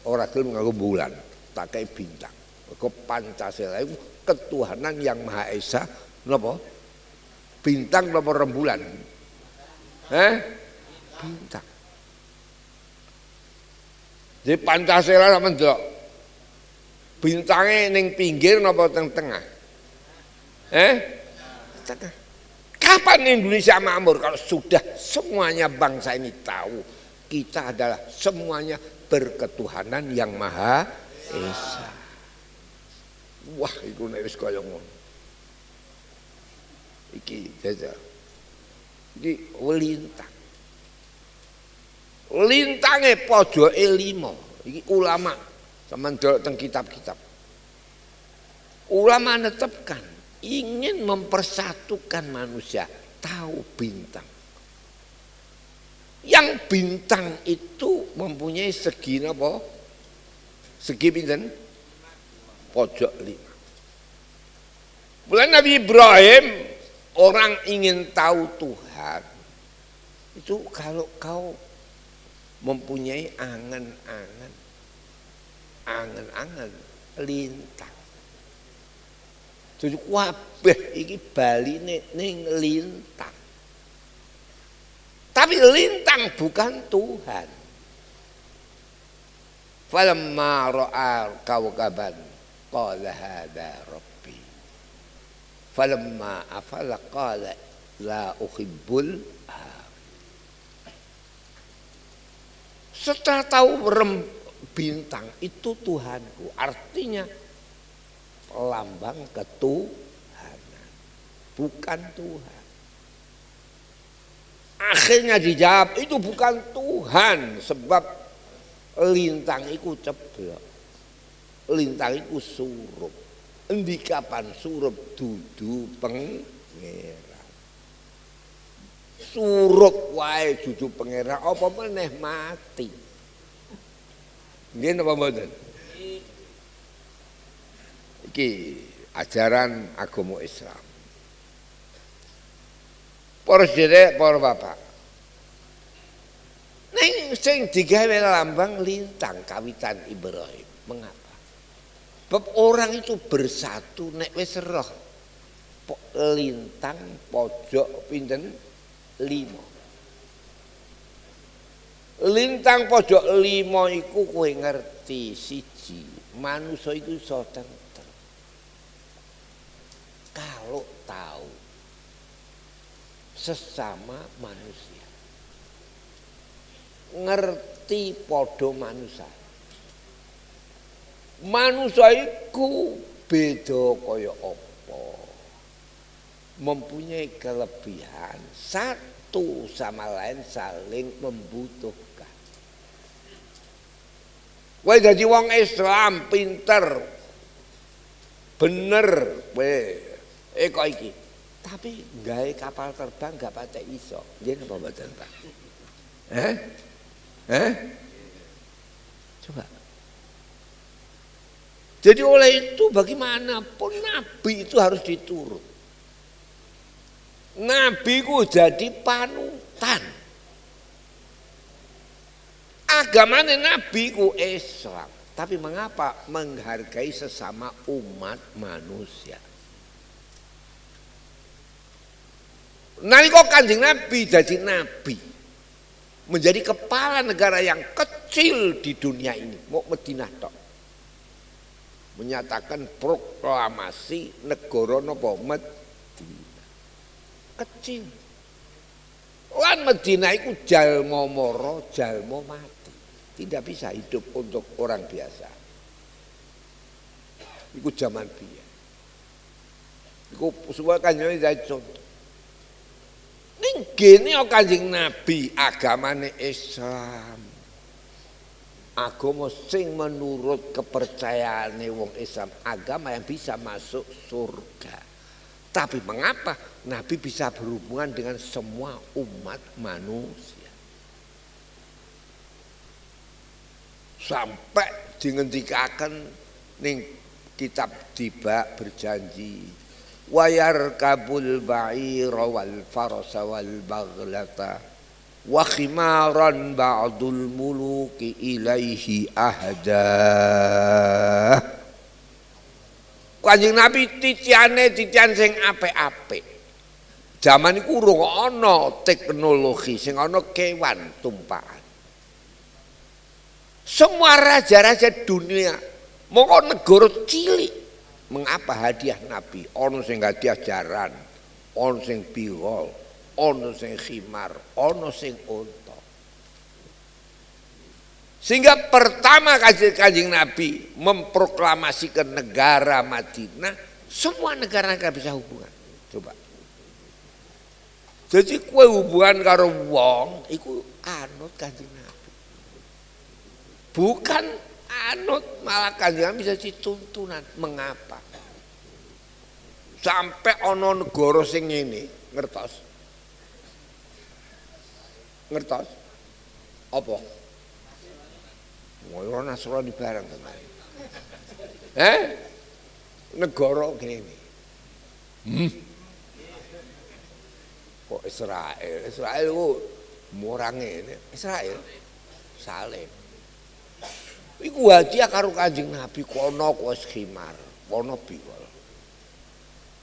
ora gelem nganggo bulan, tak kei bintang. Mergo Pancasila itu ketuhanan yang Maha Esa, napa? Bintang napa rembulan? Bintang. Jadi Pancasila sampeyan ndelok. Bintange ning pinggir napa teng tengah? Tengah. Kapan Indonesia makmur kalau sudah semuanya bangsa ini tahu kita adalah semuanya berketuhanan yang Maha Esa. Wah, iku nek wis kaya ngono. Iki jajal. Iki lintang. Lintange pojoke 5. Iki ulama sampeyan delok teng kitab-kitab. Ulama menetapkan ingin mempersatukan manusia tahu bintang. Yang bintang itu mempunyai segi apa? Segi pinten? Pojok 5. Mulai Nabi Ibrahim orang ingin tahu Tuhan itu kalau kau mempunyai angan-angan lintang. Jadi kabeh iki baline ning lintang. Tapi lintang bukan Tuhan. Falamma ra'a kawkaban qala hadza rabbi. Falamma afala qala la uhibbul setelah tahu bintang itu Tuhanku, artinya lambang ketuhanan, bukan Tuhan. Akhirnya dijawab itu bukan Tuhan sebab lintang itu ceblok, lintang itu surup. Endi kapan surup dudu pangeran. Surup wae dudu pangeran apa meneh mati. Nggih napa mboten? Iki ajaran agama Islam. Para sedherek, para bapak. Ning sing digawe lambang lintang kawitan Ibrahim. Mengapa? Sebab orang itu bersatu nek wis roh lintang pojok pinten 5. Lintang pojok 5 iku kowe ngerti siji, manusia itu iso tenteng. Kalau tahu sesama manusia, ngerti podo manusia. Manusia iku beda kaya apa, mempunyai kelebihan, satu sama lain saling membutuhkan. Kowe dadi wong Islam pinter, bener, kowe kok iki. Tapi gawe kapal terbang gak patek iso. Nggih napa mboten, Pak? Coba. Jadi oleh itu bagaimanapun Nabi itu harus diturut. Nabi ku jadi panutan. agamanya Nabi ku Islam. Tapi mengapa menghargai sesama umat manusia? Nalika Kanjeng Nabi jadi nabi, menjadi kepala negara yang kecil di dunia ini, mau Madinah tok. Menyatakan proklamasi negara napa Madinah. Kecil. Lan Madinah itu jalma mara, jalma mati. Tidak bisa hidup untuk orang biasa. Iku zaman biyen. Iku semua kanjeng jadi contoh. Ning gene Kanjeng Nabi agamane Islam. Agama sing menurut kepercayaane wong Islam, agama yang bisa masuk surga. Tapi mengapa Nabi bisa berhubungan dengan semua umat manusia? Sampai dingendikaken ning kitab Tiba berjanji wayar kabul ba'ira wal farasa wal baghlata wa khimaran ba'dul muluki ilaihi ahda. Kanjeng Nabi titian sing apik-apik. Zaman iku urung ana teknologi, sing ana kewan tumpakan. Semua raja-raja dunia, mongko negara cilik, mengapa hadiah Nabi? Ono sing hadiah jaran, ono sing pigol, ono sing khimar, ono sing unta. Sehingga pertama Kanjeng Nabi memproklamasikan negara Madinah, semua negara-negara bisa hubungan. Coba. Jadi kue hubungan karo wong, iku anut Kanjeng Nabi. Bukan anut, malah Kanjeng Nabi bisa dituntunan. Mengapa? Sampai ono negara sing ngene, ngertos? Ngertos? Apa? Ngono Nasrani bareng teman. Negara ngene. Kok Israel? Israel ku murang ngene. Israel salib. Iku hadiah karo Kanjeng Nabi kono wis khimar, kono biwol.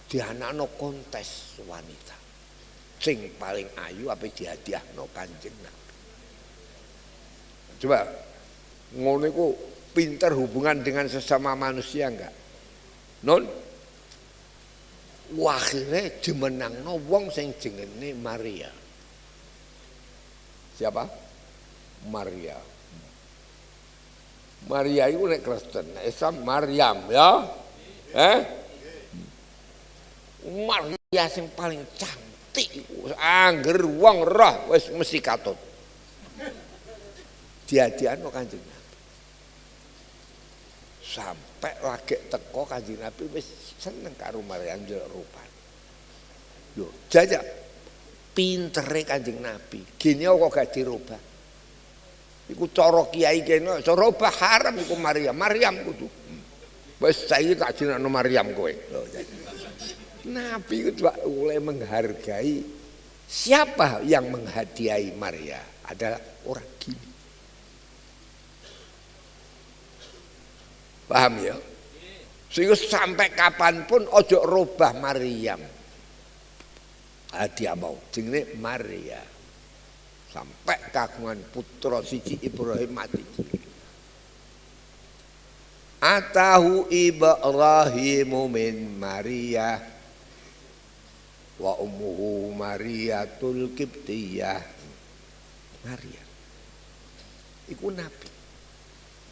Dianakno kontes wanita. Sing paling ayu apa dihadiahno Kanjeng Nabi. Coba ngono iku pinter hubungan dengan sesama manusia enggak? Non akhirnya dimenangno wong sing jenenge Maria. Siapa? Maria. Maria itu nek Kristen, Islam Maryam ya. Maria sing paling cantik, angger wong roh wis mesti katut. Diadiano Kanjeng Nabi. Sampai lagi teko Kanjeng Nabi wis seneng karo Maryam ndelok rupane. Lho, jajak pintere Kanjeng Nabi. Gini kok gak dirubah. Iku cara kiai kene, cara rubah haram iku Maryam. Maryam kudu. Wis saiki tak jenengno Maryam kowe. Nabi itu mulai menghargai siapa yang menghadiahi Maria adalah orang gini. Paham ya? Sehingga sampai kapanpun ojo rubah Maryam. Hadiah mau jenenge Maria. Sampai kagungan putra siji Ibrahim mati. Atahu Ibrahimu min Maria wa ummuhu Mariatul Qibtiyah. Maria iku nabi.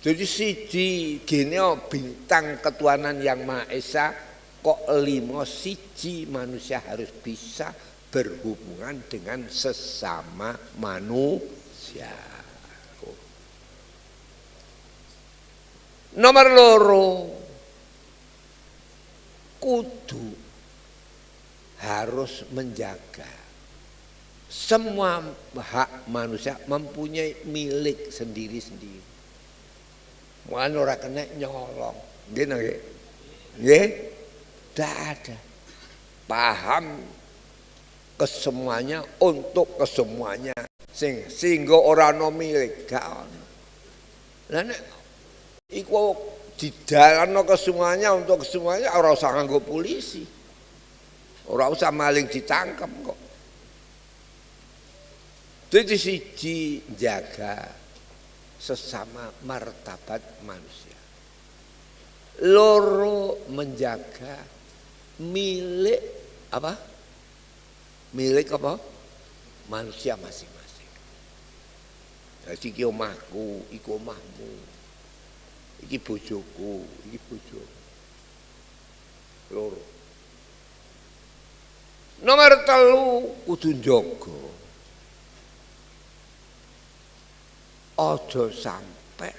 Jadi siji gene bintang ketuhanan yang Maha Esa kok limo siji manusia harus bisa berhubungan dengan sesama manusia. Nomor loro, kudu harus menjaga semua hak manusia mempunyai milik sendiri-sendiri. Mulane ora kena nyolong. Nggih nggih. Nggih? Tidak ada. Paham kesemuanya untuk kesemuanya. Sehingga ora ono milik, gak ono. Lah nek iku didalanno ke semuanya untuk semuanya ora usah nganggo polisi. Ora usah maling ditangkap kok. Jadi siji jaga sesama martabat manusia. Loro menjaga milik apa? Milik apa? Manusia masing-masing. Jadi iki omahku, iku omahmu. Iki bojoku, iki bojoku. Loro. Nomor 3 kudu njaga. Aja sampai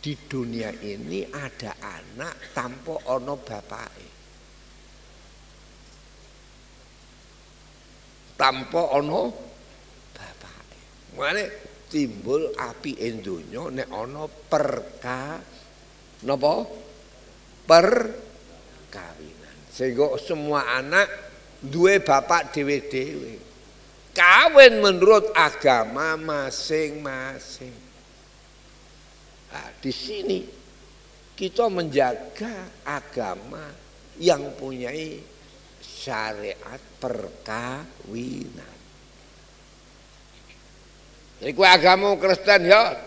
di dunia ini ada anak tanpa ono bapake. Tanpa ono bapake. Mane timbul api donya nek ono napa? Perkawinan. Sehingga semua anak duwe bapak dhewe-dhewe. Kawin menurut agama masing-masing. Nah, di sini kita menjaga agama yang punyai syariat perkawinan. Jadi agama Kristen ya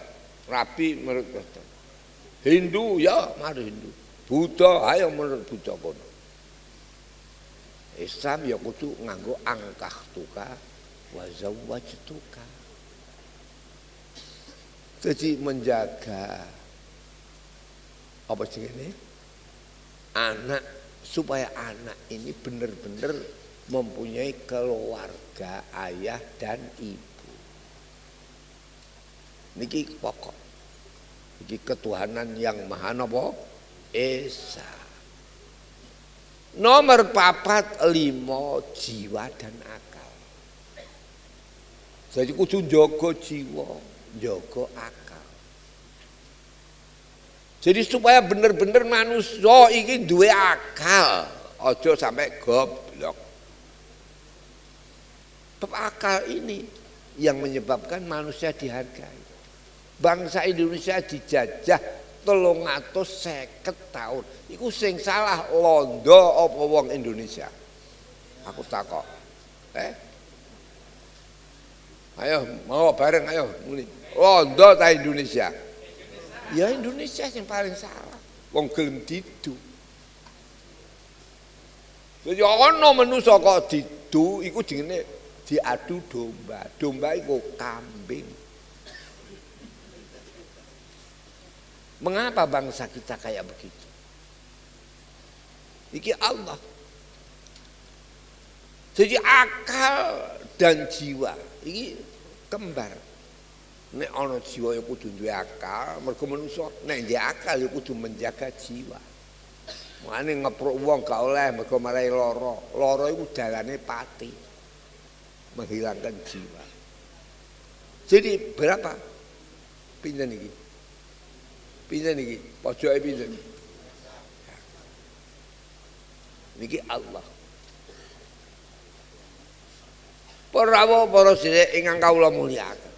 rabi menurut Kristen. Hindu ya mari Hindu. Buddha ayo menurut Buddha kono. Islam ya kudu nganggo angkah tuka wa zawwajtuka. Jadi menjaga apa sih ini? Anak supaya anak ini benar-benar mempunyai keluarga ayah dan ibu. Niki pokok. Niki ketuhanan yang maha napa? Esa. Nomor 4 5 jiwa dan akal. Jadi kudu njaga jiwa, njaga akal. Jadi supaya bener-bener manusia iki duwe akal, aja sampai goblok. Sebab akal ini yang menyebabkan manusia dihargai. Bangsa Indonesia dijajah 350 tahun. Iku sing salah londo apa wong Indonesia? Aku takok. Ayo mau bareng ayo muni. Londo ta Indonesia? Ya Indonesia yang paling salah. Wong gelem didu. Jadi ana manusa kok didu iku jenenge diadu domba. Domba iku kambing. Mengapa bangsa kita kayak begitu? Iki Allah. Jadi akal dan jiwa iki kembar. Nek ana jiwa ya kudu duwe akal, mergo manungsa nek duwe akal ya kudu menjaga jiwa. Mane ngepruk wong gak oleh mergo marai lara. Lara iku dalane pati. Menghilangkan jiwa. Jadi berapa? Pinten iki? Pinten iki? Pojoke pinten? Niki Allah. Para sedherek ingkang kawula mulyakaken.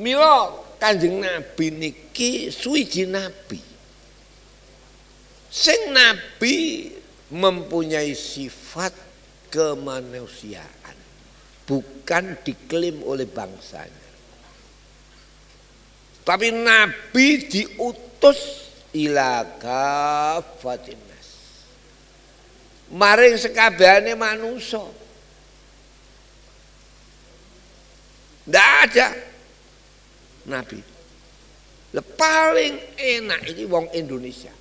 Mila Kanjeng Nabi niki suwiji nabi. Sing nabi mempunyai sifat kemanusiaan, bukan diklaim oleh bangsanya. Tapi nabi diutus ila kafatin nas. Maring sekabehane manusa. Ndak ada nabi. Paling enak iki wong Indonesia.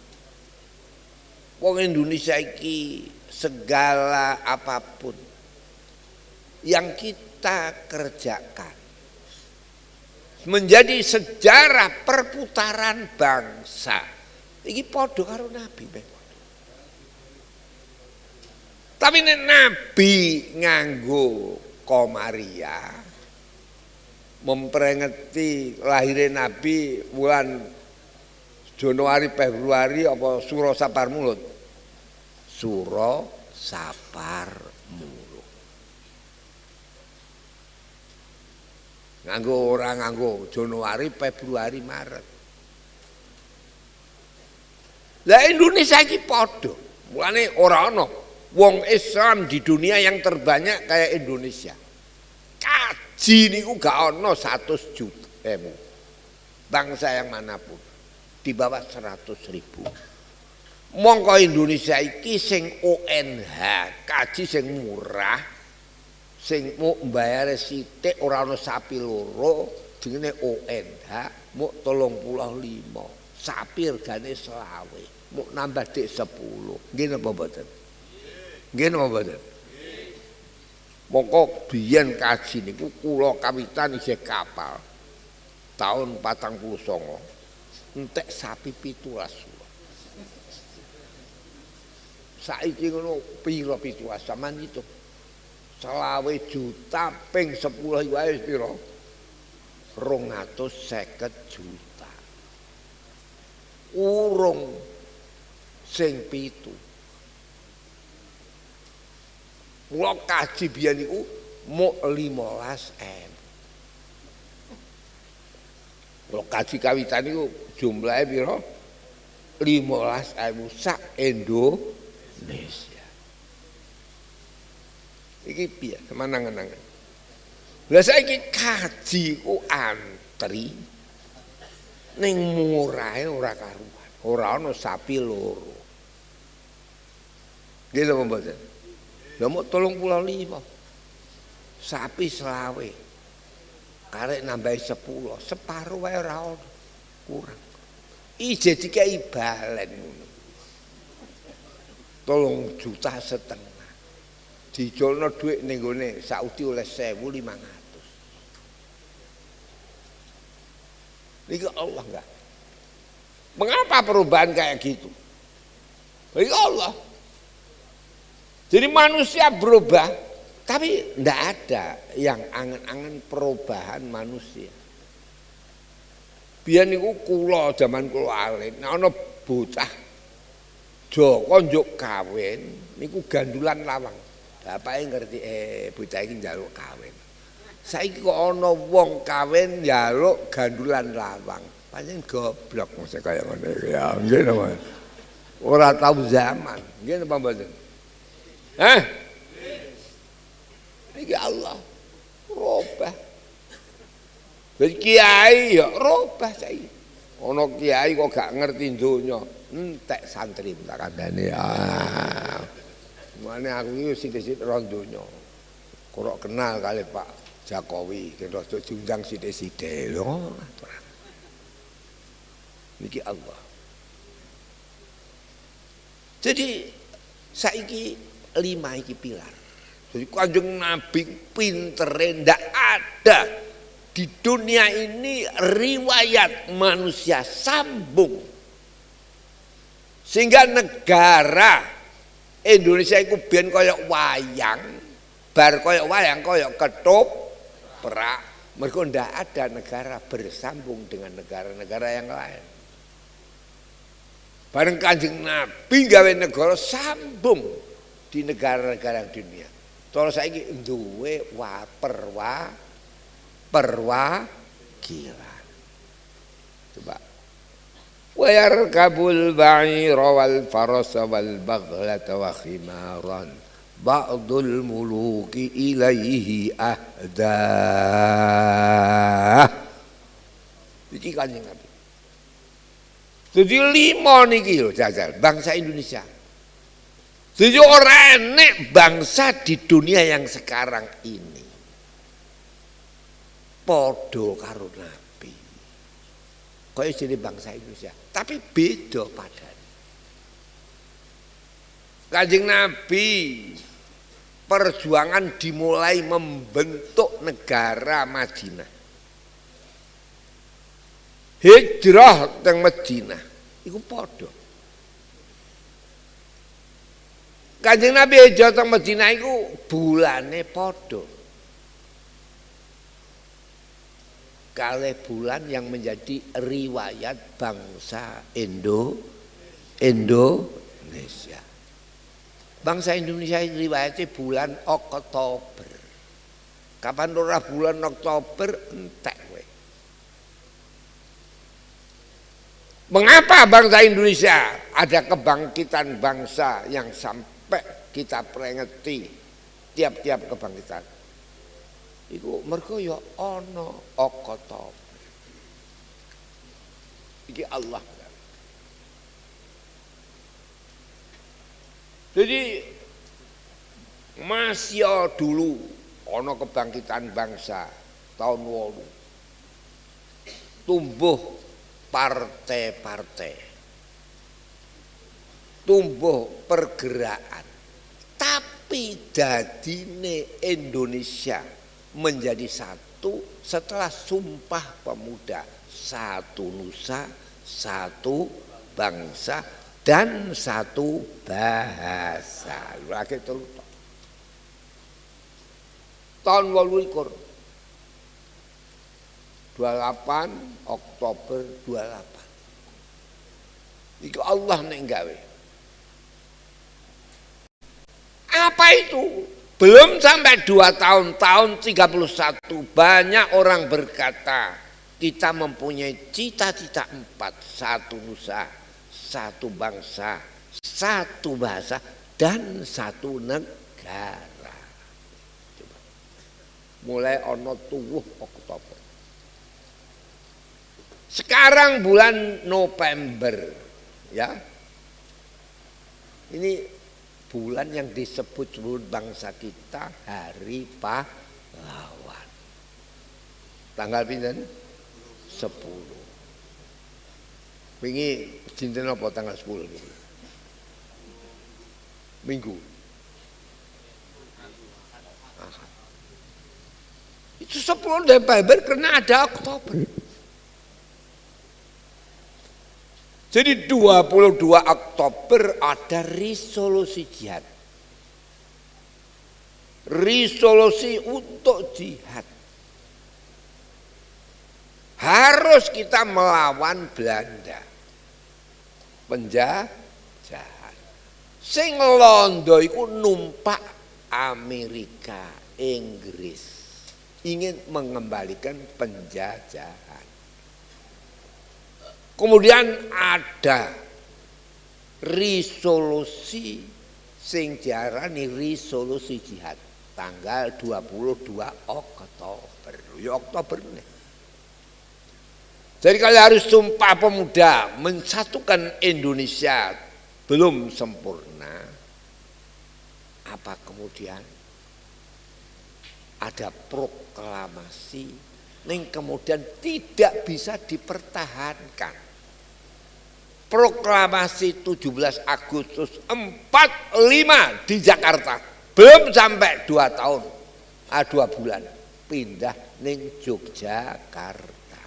Wong Indonesia iki segala apapun yang kita kerjakan menjadi sejarah perputaran bangsa. Iki padha karo nabi. Tapi nek nabi nganggo komaria memperingati lahirnya nabi bulan Januari Februari apa Suro Sapar Mulut. Suro Sapar Mulut. Nganggo orang nganggo Januari Februari Maret. Lah Indonesia iki padha. Mulane ora ana wong Islam di dunia yang terbanyak kayak Indonesia. Kaji niku gak ana 100 juta bangsa yang manapun di bawah 100.000. Mongko Indonesia iki sing ONH kaji sing murah, sing mau mbayar sithik ora ana sapi loro jenenge ONH muk 35. Sapi regane 20, muk nambah dik 10. Nggih napa mboten? Nggih napa mboten? Mongko biyen kaji niku kula kawitan isih kapal. Tahun 49 entek sapi 17. Saiki ngono pira 17 sampean itu 20 juta ping 10 wae pira 250 juta urung sing 7 mula kaji biyen niku muk 15.000 mula kaji kawitan niku jumlahe pira 15.000 sak Indonesia. Iki piye menangan-angan. Lah saiki kaji ku antri ning murahe ora karuan. Ora ana sapi loro. Nggih lho mboten. Lah mok 35. Sapi 20. Karek nambahi 10, separo wae ora ono. Kurang. Ije dikai balen ngono. 3,5 juta. Dijolno dhuwit ning gone Saudi oleh 1.500. Ini Allah enggak? Mengapa perubahan kayak gitu? Ini Allah. Jadi manusia berubah, tapi enggak ada yang angen-angen perubahan manusia. Biyen niku kula zaman kula alit, nek ana bocah Joko njuk kawin niku gandulan lawang. Bapake ngerti bocah iki njaluk kawin. Saiki kok ana wong kawin njaluk gandulan lawang. Pancen goblok mesti kaya ngono iki ya. Nggih napa. Ora tau zaman. Nggih napa mboten? Iki Allah robah. Wis kiai ya robah saiki. Ana kiai kok gak ngerti donya. Entek santri tak kandhane. Mane aku iki sithik-sithik ora donya. Kurang kenal kali Pak Jokowi, kira diundang sithik-sithik lho. Niki Allah. Jadi saiki 5 iki pilar. Jadi Kanjeng Nabi pintere ndak ada di dunia ini riwayat manusia sambung sehingga negara Indonesia itu biyen kaya wayang, bar kaya wayang kaya ketoprak. Mergo ndak ada negara bersambung dengan negara-negara yang lain. Bareng Kanjeng Nabi gawe negara sambung di negara-negara dunia. Terus saiki duwe perwakilan. Coba. Wa yarkabul ba'ira wal farasa wal baghlata wa khimaran ba'dul muluki ilaihi ahda. Iki Kanjeng Nabi. Jadi 5 niki lho jajal bangsa Indonesia. Jadi ora enek bangsa di dunia yang sekarang ini podo karo Nabi. Kaya jadi bangsa Indonesia, tapi beda padanya. Kanjeng Nabi perjuangan dimulai membentuk negara Madinah. Hijrah teng Madinah iku padha. Kanjeng Nabi hijrah teng Madinah iku bulane padha. Kalih bulan yang menjadi riwayat bangsa Indonesia. Bangsa Indonesia riwayatnya bulan Oktober. Kapan ora bulan Oktober entek we. Mengapa bangsa Indonesia ada kebangkitan bangsa yang sampai kita peringati tiap-tiap kebangkitan. Iku mergo ya ana Oktober. Iki Allah. Jadi masih dulu ana kebangkitan bangsa tahun 8. Tumbuh partai-partai. Tumbuh pergerakan. Tapi dadine Indonesia menjadi satu setelah Sumpah Pemuda. Satu nusa, satu bangsa, dan satu bahasa. Lagi terus. Tahun 28 Oktober 28. Iku Allah nek gawe. Apa itu? Belum sampai 2 tahun, tahun 31 banyak orang berkata kita mempunyai cita-cita 4, satu nusa, satu bangsa, satu bahasa, dan satu negara. Coba. Mulai ono tuwuh Oktober. Sekarang bulan November, ya. Ini bulan yang disebut seluruh bangsa kita Hari Pahlawan. Tanggal pinten? 10. Wingi dinten apa tanggal 10? Minggu. Itu 10 November karena ada Oktober. Jadi 22 Oktober ada resolusi jihad. Resolusi untuk jihad. Harus kita melawan Belanda. Penjajahan. Sing londo iku numpak Amerika, Inggris. Ingin mengembalikan penjajahan. Kemudian ada resolusi sing diarani resolusi jihad tanggal 22 Oktober. Ya Oktober nih. Jadi kalian harus Sumpah Pemuda mensatukan Indonesia belum sempurna. Apa kemudian ada proklamasi yang kemudian tidak bisa dipertahankan. Proklamasi 17 Agustus 45 di Jakarta. Belum sampai 2 tahun, 2 bulan pindah ning Yogyakarta.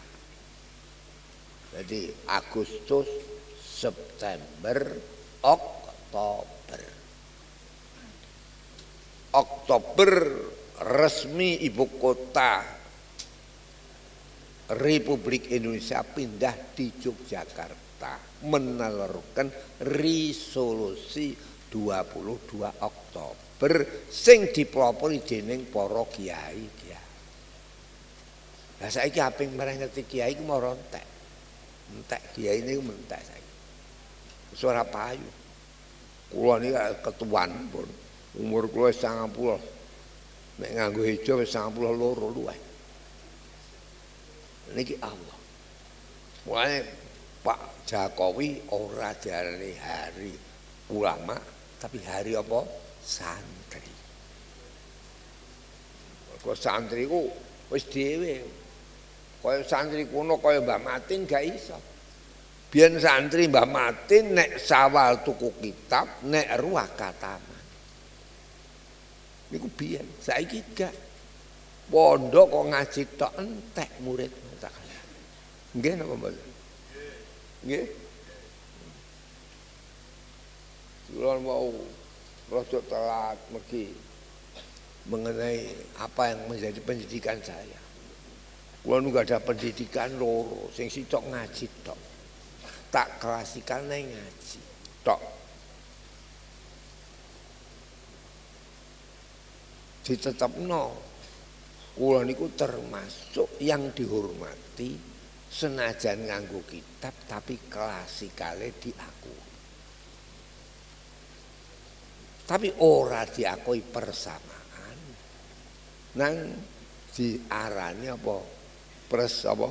Jadi Agustus, September, Oktober. Oktober resmi ibu kota Republik Indonesia pindah di Yogyakarta. Menelurkan resolusi 22 Oktober sing dipelopori dening para kiai. Lah saiki aping merengeti kiai ku mara entek. Entek kiai niku mentek saiki. Wis ora payu. Kula niki ketuan pun. Umur kula 90. Nek nganggo hejo wis 92 luwih. Niki Allah. Mulane Pak Jokowi ora diarani hari ulama, tapi hari apa? Santri. Kok santri ku wis dhewe. Kaya santri kuno kaya Mbah Matin gak iso. Biyen santri Mbah Matin nek sawal tuku kitab, nek ruah kataman. Niku biyen, saiki gak. Pondok kok ngaji tok entek murid tak. Nggih napa mboten? Nggih. Kula mau rada telat mergi mengenai apa yang menjadi pendidikan saya. Kula nu gak ada pendidikan loro, sing sitok ngaji tok. Tak klasikal nang ngaji tok. Ditetepno kula niku termasuk yang dihormati senajan nganggo kitab tapi klasikale diakui. Tapi ora diakui persamaan. Nang diarani apa? Apa?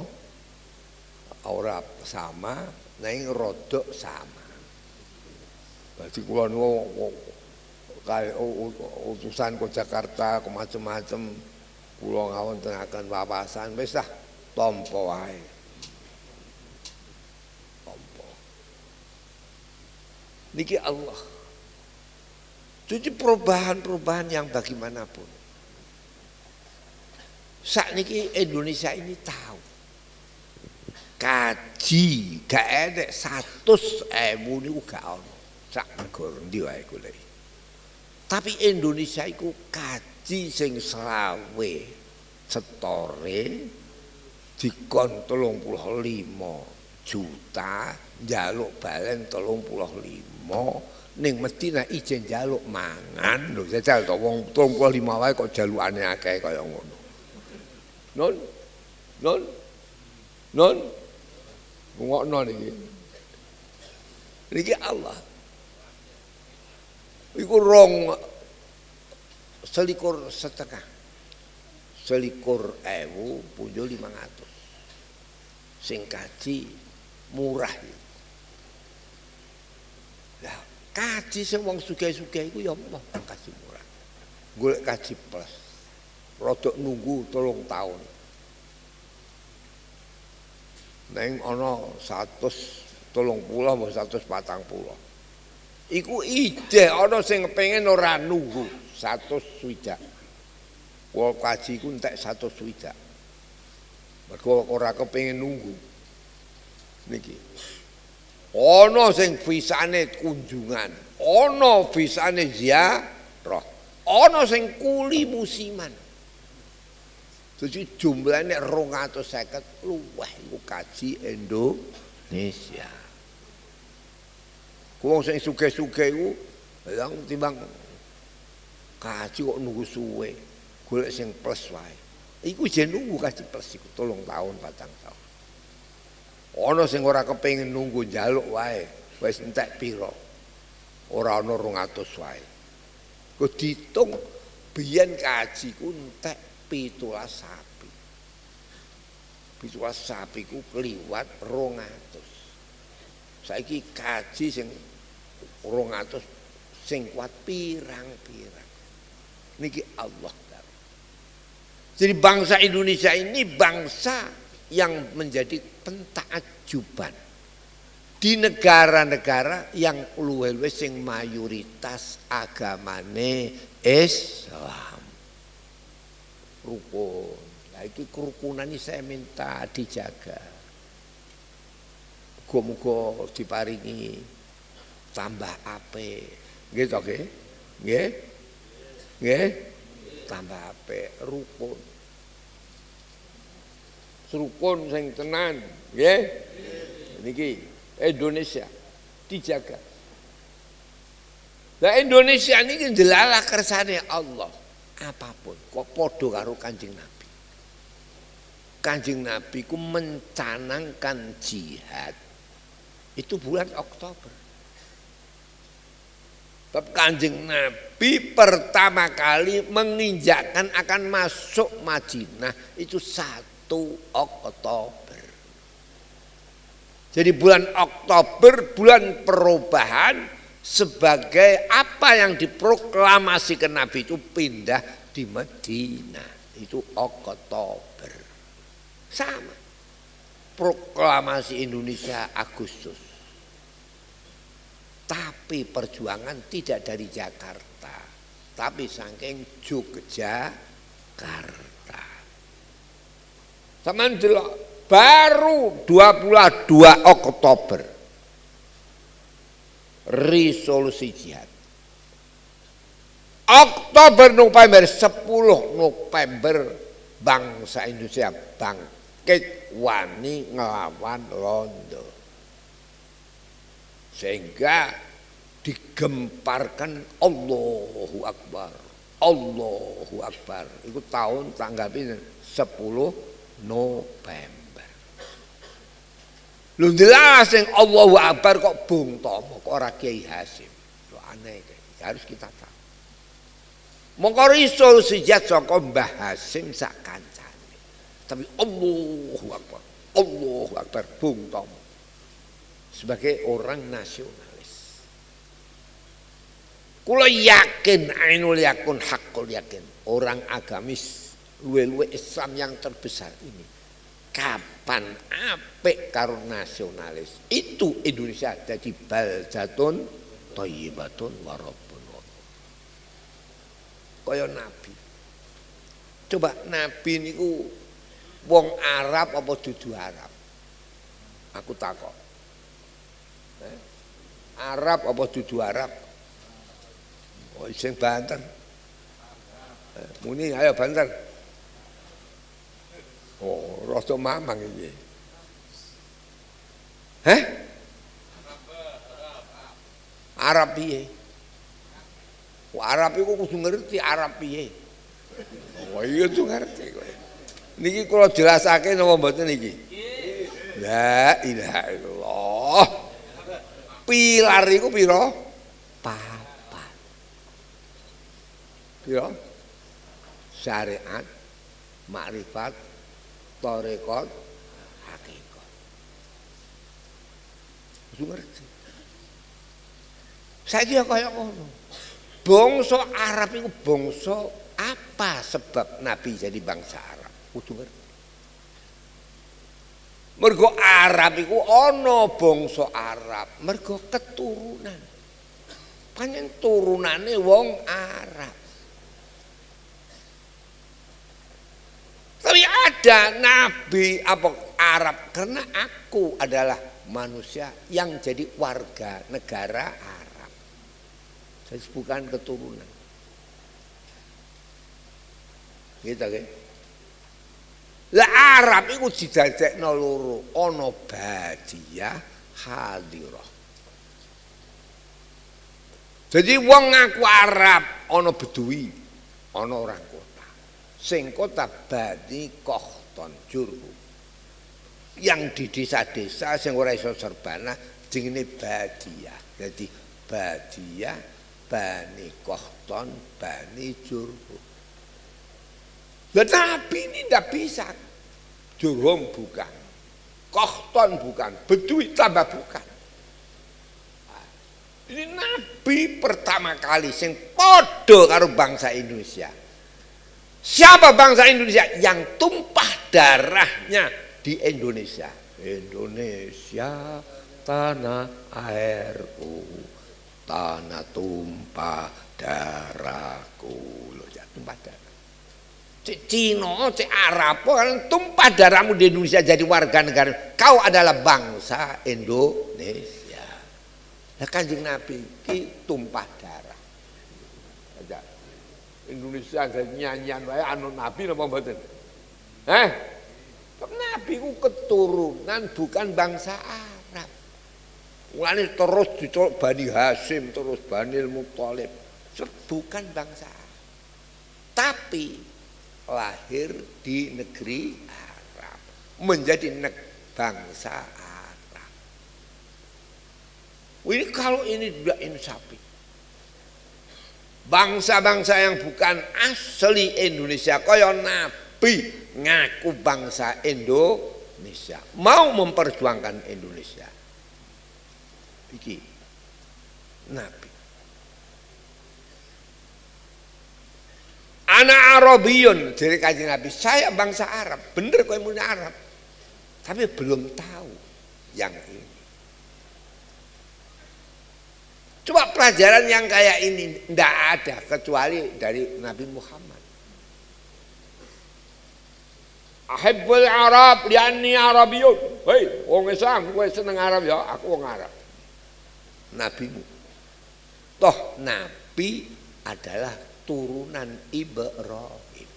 Ora sama, nang rodok sama. Berarti kula niku kaya utusan ke Jakarta ke macam-macam kula ngawontenaken wawasan wis dah tampa wae. Tampa. Niki Allah. Jadi perubahan-perubahan yang bagaimanapun. Saat niki Indonesia ini tahu kaji gak enek 100.000 niku gak ono sak negara ndi wae golek. Tapi Indonesia iku kaji sing selawe setore dikon 35 juta njaluk balen 35 ning Medina ijen njaluk mangan lho jajal to wong 35 wae kok jalukane akeh kaya ngono. Non ngokno niki. Niki Allah. Iku selikur setengah. 21.000 punjul 500. Sing kaji murah. Lah, kaji sing wong sugih-sugih iku ya mau kaji murah. Golek kaji plus. Rodok nunggu 3 tahun. Neng ana 130 apa 140. Iku ide ana sing pengen ora nunggu 100 Wong kaji ku entek 100 Mergo ora kepengin nunggu. Niki. Ana sing visane kunjungan, ana visane ziarah, ana sing kuli musiman. Jadi jumlahnya 250 luwih iku kaji Indonesia. Wong sing sugih-sugih iku yang timbang kaji kok nunggu suwe, golek sing plus wae. Iku jen nunggu kaji plus iku 3 tahun 4 tahun. Ana sing ora kepengin nunggu njaluk wae, wis entek pira. Ora ana 200 wae. Kok diitung biyen kaji ku entek 17 sapi. 17 sapi ku kliwat 200. Saiki kaji sing 200 sing kuat pirang-pirang. Niki Allah. Jadi bangsa Indonesia ini bangsa yang menjadi pentakjuban di negara-negara yang luwih-luwih sing mayoritas agamane Islam. Rukun. Nah, iki kerukunan ini saya minta dijaga. Muga-muga diparingi tambah apik. Nggih to nggih? Nggih? Nggih? Tambah apik rukun. Rukun sing tenan, nggih? Niki Indonesia dijaga. Lah Indonesia niki jelalah kersane Allah. Apapun kok podo karo Kanjeng Nabi. Kanjeng Nabi ku mencanangkan jihad itu bulan Oktober. Tapi Kanjeng Nabi pertama kali menginjakkan akan masuk Madinah itu 1 Oktober. Jadi bulan Oktober bulan perubahan. Sebagai apa yang diproklamasikan Nabi itu pindah di Medina. Itu Oktober. Sama. Proklamasi Indonesia Agustus. Tapi perjuangan tidak dari Jakarta. Tapi saking Yogyakarta. Sampeyan delok baru 22 Oktober. Resolusi jihad. Oktober November 10 November bangsa Indonesia bangkit wani ngelawan Londo. Sehingga digemparkan Allahu Akbar. Allahu Akbar. Itu tahun tanggapi 10 November. Lho jelas sing Allahu Akbar kok Bung Tomo kok ora Kiai Hasim. Lho aneh harus kita tahu. Mongko risul sejat saka Mbah Hasim sak kancane. Tapi Allahu Akbar Bung Tomo sebagai orang nasionalis. Kula yakin ainul yakun hakul yakin orang agamis luwe-luwe Islam yang terbesar ini kapan apik karo nasionalis itu Indonesia jadi baldatun thayyibatun wa rabbun kaya Nabi. Coba Nabi niku wong Arab apa dudu Arab? Aku takok. Arab apa dudu Arab? Oh sing banter. Muni ayo banter. Oh, rasa mamang iki. Hah? Arab piye? Arab iku kudu ngerti Arab piye. Oh iya kudu ngerti kowe. Niki kula jelasake napa mboten niki? La ilaha illallah. Pilar iku pira? Papat. Pira? Syariat, makrifat, tarekat, hakikat. Kudu ngerti. Saiki kaya ngono. Bangsa Arab itu bangsa apa sebab Nabi jadi bangsa Arab? Kudu ngerti. Mergo Arab iku ana bangsa Arab, mergo keturunan. Pancen turunane wong Arab. Tapi ada Nabi apa Arab karena aku adalah manusia yang jadi warga negara Arab. Jadi bukan keturunan. Gitu kan? Lah Arab iku didadekno loro, ana badiyah hadirah. Jadi wong ngaku Arab ana Bedui, ana orang kota. Sing kota Bani Kohton Jurhu. Yang di desa-desa sing ora iso serbana jenenge badiyah. Jadi badiyah Bani Kohton Bani Jurhu. Tetapi ini tidak bisa. Jurhum bukan, Kohton bukan, Bedui tambah bukan. Ini Nabi pertama kali sing podo karo bangsa Indonesia. Siapa bangsa Indonesia yang tumpah darahnya di Indonesia? Indonesia tanah airku, tanah tumpah darahku. Loh ya tumpah darah. Cik Cina, cik Arab, kan tumpah darahmu di Indonesia jadi warga negara. Kau adalah bangsa Indonesia. Nah Kanjeng Nabi ki tumpah darah. Aja. Indonesia jadi nyanyian wae anu Nabi napa mboten? Nabi ku keturunan bukan bangsa Arab. Mulane terus dicolok Bani Hasim, terus Bani Muthalib. Bukan bangsa Arab. Tapi lahir di negeri Arab, menjadi bangsa Arab. Ini kalau ini tidak insafi, bangsa-bangsa yang bukan asli Indonesia, kaya Nabi ngaku bangsa Indonesia, mau memperjuangkan Indonesia. Iki Nabi. Anak Arabiyun dari Kanjeng Nabi, saya bangsa Arab, bener kau muni Arab, tapi belum tahu yang ini. Coba pelajaran yang kayak ini tidak ada kecuali dari Nabi Muhammad. Ahibbul Arab lianni Arabiyun. Hei, wong Islam, kowe seneng Arab ya, aku wong Arab. Nabimu. Toh Nabi adalah turunan Ibrahim.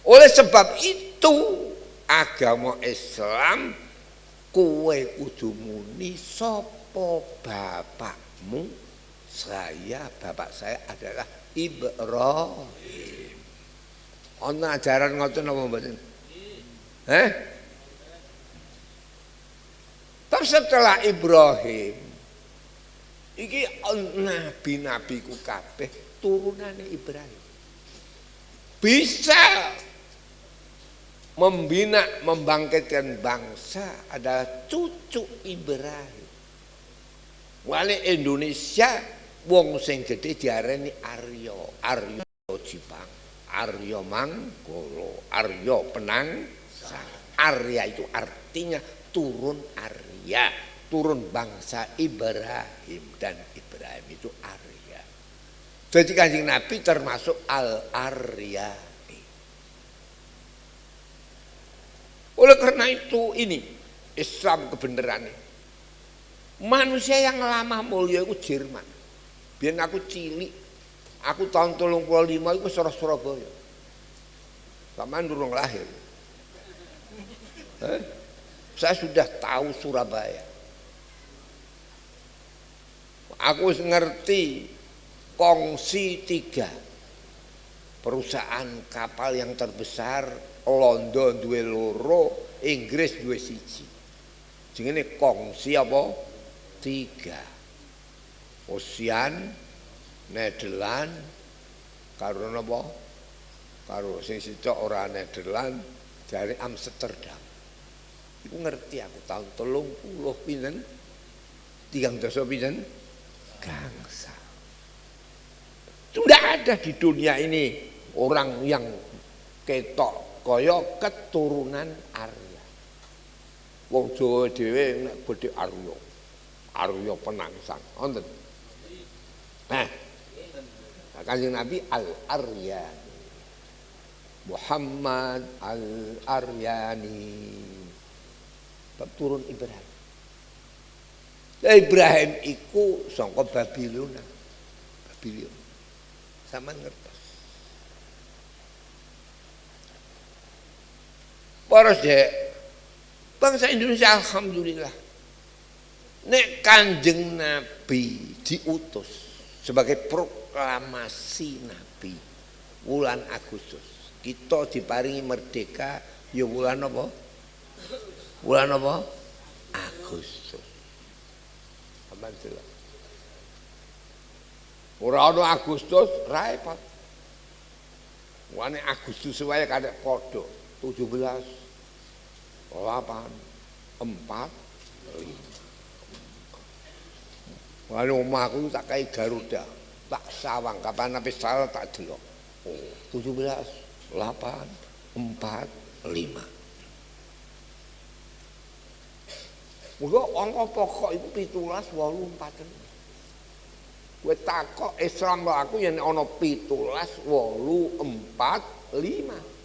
Oleh sebab itu agama Islam kowe kudu muni sapa bapakmu? Bapak saya adalah Ibrahim. Ana ajaran ngoten apa mboten? Tapi setelah Ibrahim Iki nabi-nabi ku kabeh turunane Ibrahim. Bisa membina, membangkitkan bangsa adalah cucu Ibrahim. Wale Indonesia wong sing gede diarani Aryo, Aryo Jipang, Aryo Manggolo, Aryo Penangsang. Arya itu artinya turun Arya, turun bangsa Ibrahim, dan Ibrahim itu Arya. Jadi Kanjeng Nabi termasuk Al-Aryani. Oleh karena itu ini Islam kebenarannya. Manusia yang lama mulia itu Jerman. Biar aku cilik, aku tahun 35 itu Surabaya. Sama durung lahir. Saya sudah tahu Surabaya. Aku ngerti Kongsi 3, perusahaan kapal yang terbesar. London duwe loro, Inggris duwe siji. Jenenge Kongsi apa? 3. Ocean, Nederland, karo napa? Karo sing sitok ora Nederland, jare Amsterdam. Iku ngerti aku tahun 30 pinten? 3 pinten? Gangsa. Sudah ada di dunia ini orang yang ketok kaya keturunan Arya. Wong Jawa dhewe nek gedhe Arya. Arya Penangsang. Wonten. Nah, Kanjeng Nabi Al-Aryani. Muhammad Al-Aryani. Bab turun Ibrahim. Ibrahim iku saka Babilonia. Babilonia. Sampeyan ngertos. Para sedherek, bangsa Indonesia alhamdulillah. Nek Kanjeng Nabi diutus sebagai proklamasi Nabi wulan Agustus. Kita diparingi merdeka ya wulan apa? Wulan apa? Agustus. Aman jelas. Ora ana Agustus repot. Wane Agustus wae kadek padha 17 8 4 5. Wane omahku tak kai Garuda, tak sawang kapan nape salah tak delok. Oh, 17 8 4 5. Muga angka pokok iku 17 8 4. Kowe takok Islam aku yen ana 17 8 4 5.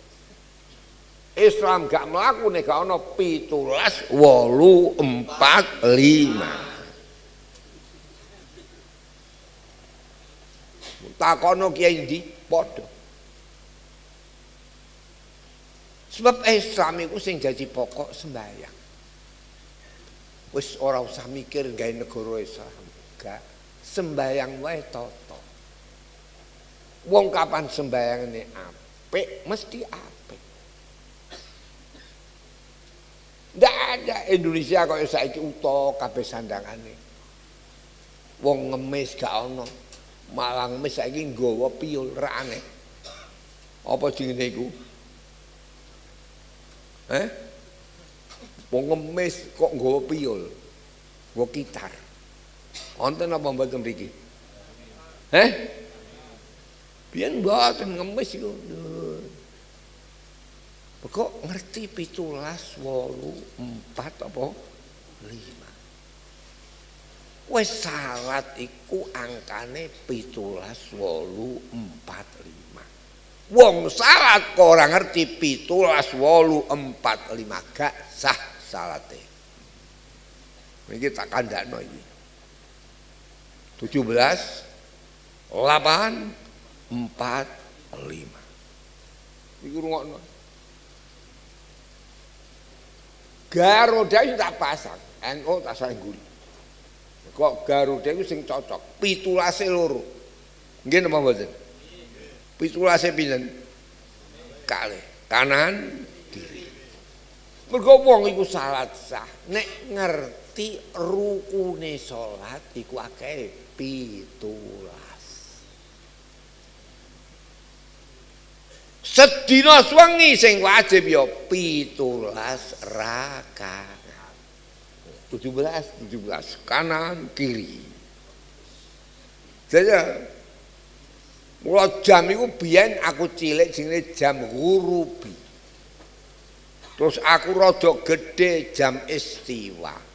Islam gak mlaku nek gak ana 17 8 4 5. Takono kiai ndi padha. Sebab Islam iku sing dadi pokok sembahyang. Wis ora usah mikir gawe negara Islam, gak sembahyang wae tata. Wong kapan sembayangane apik mesti apik. Ndak ada Indonesia kaya saiki uta kabeh sandangane. Wong ngemis gak ono. Malah ngemis saiki nggawa piyul ra aneh. Apa jenenge iku? Wong ngemis kok nggawa piyul. Nggawa gitar. Wonten apa mboten mriki? Biyen mboten ngemis iku. Kok ngerti 17 8 4 apa 5. Wis salat iku angkane 17 8 4 5. Wong salat kok ora ngerti 17 8 4 5 gak sah salate. Iki tak kandakno iki. 17 8 4 5. Iku rungokno. Garuda itu tak pasang, NU tak sangguli. Kok Garuda itu sing cocok, 17 loro. Nggih napa mboten? 17 pinten? Kalih, kanan, kiri. Mergo wong iku salat sah, nek ngerti Dadi rukune salat iku akeh 17. Sedina wengi sing wajib ya 17 rakaat. 17 kanan kiri. Jadi mula jam iku biyen aku cilik jenenge jam hurubi. Terus aku rada gedhe jam istiwa.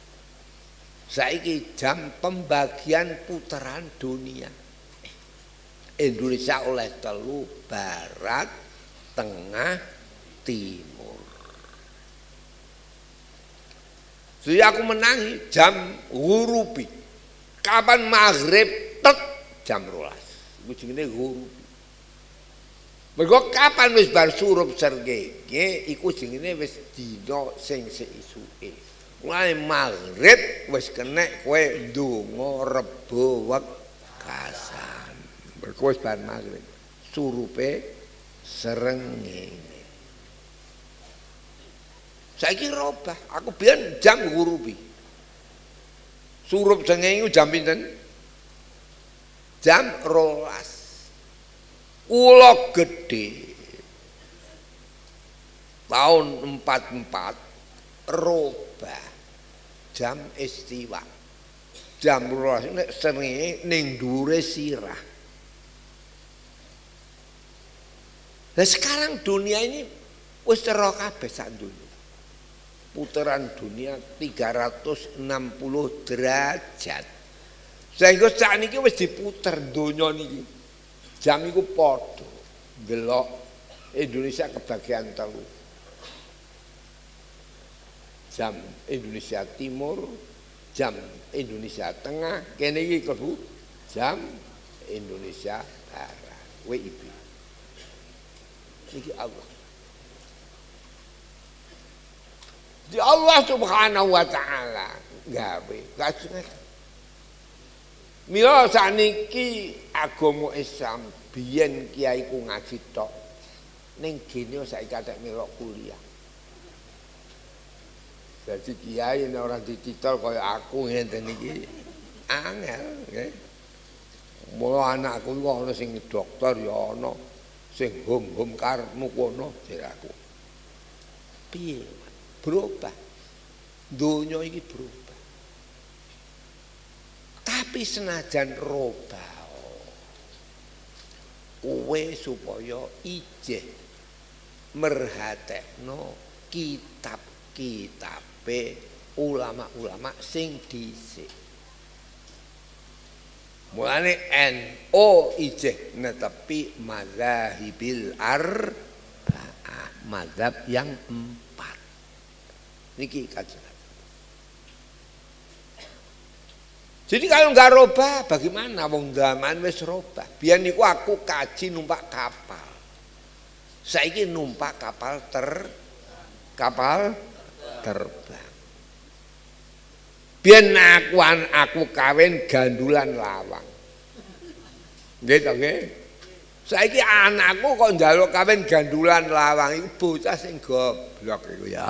Saiki jam pembagian putaran dunia. Indonesia oleh 3 barat, tengah, timur. Jadi aku menangi jam hurubi. Kapan maghrib tek jam 12. Iku jenenge hurubi. Mergo kapan wis bar surup srengenge iku jenenge wis dina sing seisuke. Mulai maghrib wis kenek kowe ndonga rebo wekasan. Mergo wis bar maghrib surupe srengenge. Saiki robah, aku biyen jam hurubi. Surup srengenge jam pinten? Jam 12. Kula gedhe tahun 44 robah jam istiwa. Jam 12 nek srengenge ning dhuwure sirah. Nah sekarang dunia ini wis cera kabeh sak donya. Putaran dunia 360 derajat. Sehingga sakniki wis diputer donya niki. Jam iku padha delok Indonesia kebagian 3. Jam Indonesia Timur, jam Indonesia Tengah, kene iki klebu jam Indonesia Barat. WIB. Niki Allah. Di Allah Subhanahu wa taala gawe kajeng. Mila sakniki agama Islam biyen kiai ku ngaji tok. Ning gene saiki kathek melok kuliah. Dadi kiai nek ora dititol kaya aku ngenten iki angel nggih. Mula anakku iku ana sing dokter ya ana, sing hum-hum karepmu kono jare aku. Piye? Berubah. Donya iki berubah. Tapi senajan robah kowe supaya ijeh merhatekno kitab-kitabe ulama-ulama sing dhisik. Mulane NU ijeh netepi mazhabil arba'ah, mazhab yang 4. Niki kajian. Jadi kalau nggak robah, bagaimana? Wong zaman wis robah. Biyen niku aku kaji numpak kapal. Saiki numpak kapal terbang. Biyen aku kawin gandulan lawang. Nggih to nggih. Saiki anakku kok njaluk kawin gandulan lawang iku bocah sing goblok iku ya.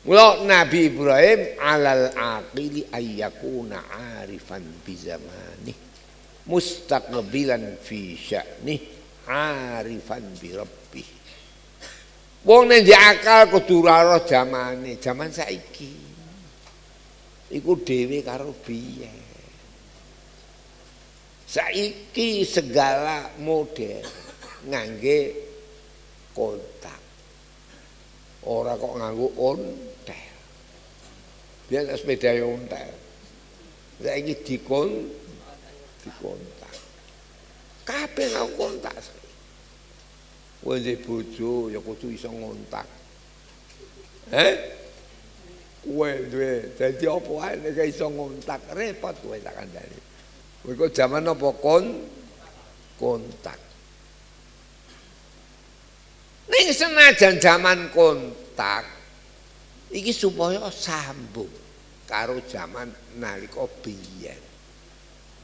Mula Nabi Ibrahim alal aqili ayyakuna arifan bi zamani mustaqbilan fi sya'ni arifan bi rabbih. Wong nek akal kudu ora zamane, zaman saiki. Iku dhewe karo biyen. Saiki segala model ngangge kontak. Ora kok nganggo ontel. Biyen sepeda yo ontel. Saiki dikontak. Kabeh nganggo kontak. Kowe ndek bojo ya kudu iso ngontak. Kowe duwe dadi apa ae nek iso ngontak repot kowe tak kandhani. Kowe kok jaman apa kontak. Ning senajan zaman kontak iki supaya sambung karo zaman nalika biyen.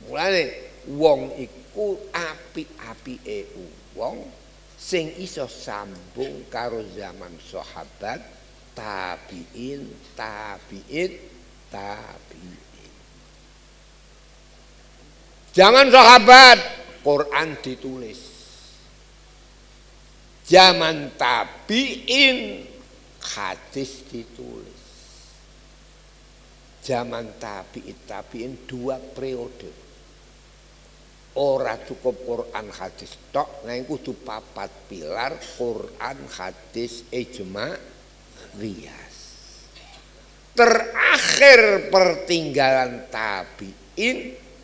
Mulane wong iku apik-apike wong sing iso sambung karo zaman sahabat, tabiin. Zaman sahabat Quran ditulis. Zaman tabiin hadis ditulis. Zaman tabiin 2 periode. Ora cukup Quran hadis tok, nang kudu 4 pilar Quran hadis ijma qiyas. Terakhir pertinggalan tabiin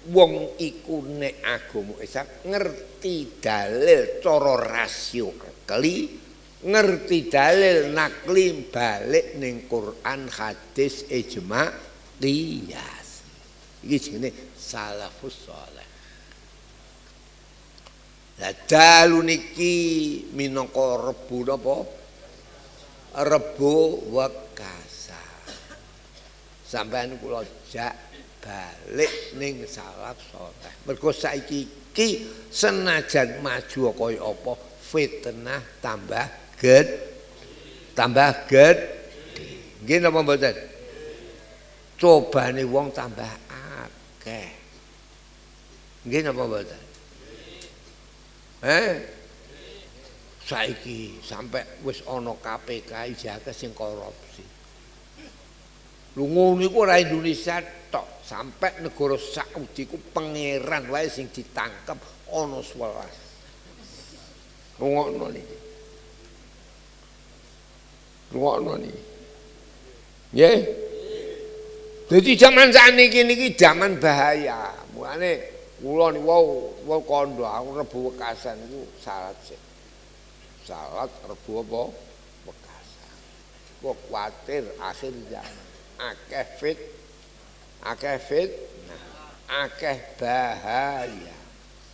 wong iku nek agama Islam ngerti dalil cara rasio akli, ngerti dalil nakli balik ning Quran hadis ijma qiyas. Iki jenenge salafus saleh. Lah dalu niki minangka rebu napa? Rebu wekasa. Sampeyan kula jak balik ning salaf saleh. Mergo saiki iki senajan maju kaya apa fitnah tambah gede. Nggih napa mboten? Cobane wong tambah akeh. Nggih napa mboten? Saiki sampai wis ana KPK ijake sing korupsi. Lu ngono iku ora Indonesia tok, sampai negara Saudi ku pangeran wae sing ditangkep ana 11. Rungokno niki. Nggih. Dadi zaman sakniki niki zaman bahaya. Mulane kula niku wau kandha aku rebu wekasan niku salat sik. Salat rebu apa? Wekasan. Kok kuwatir akhir zaman. Akeh akeh bahaya.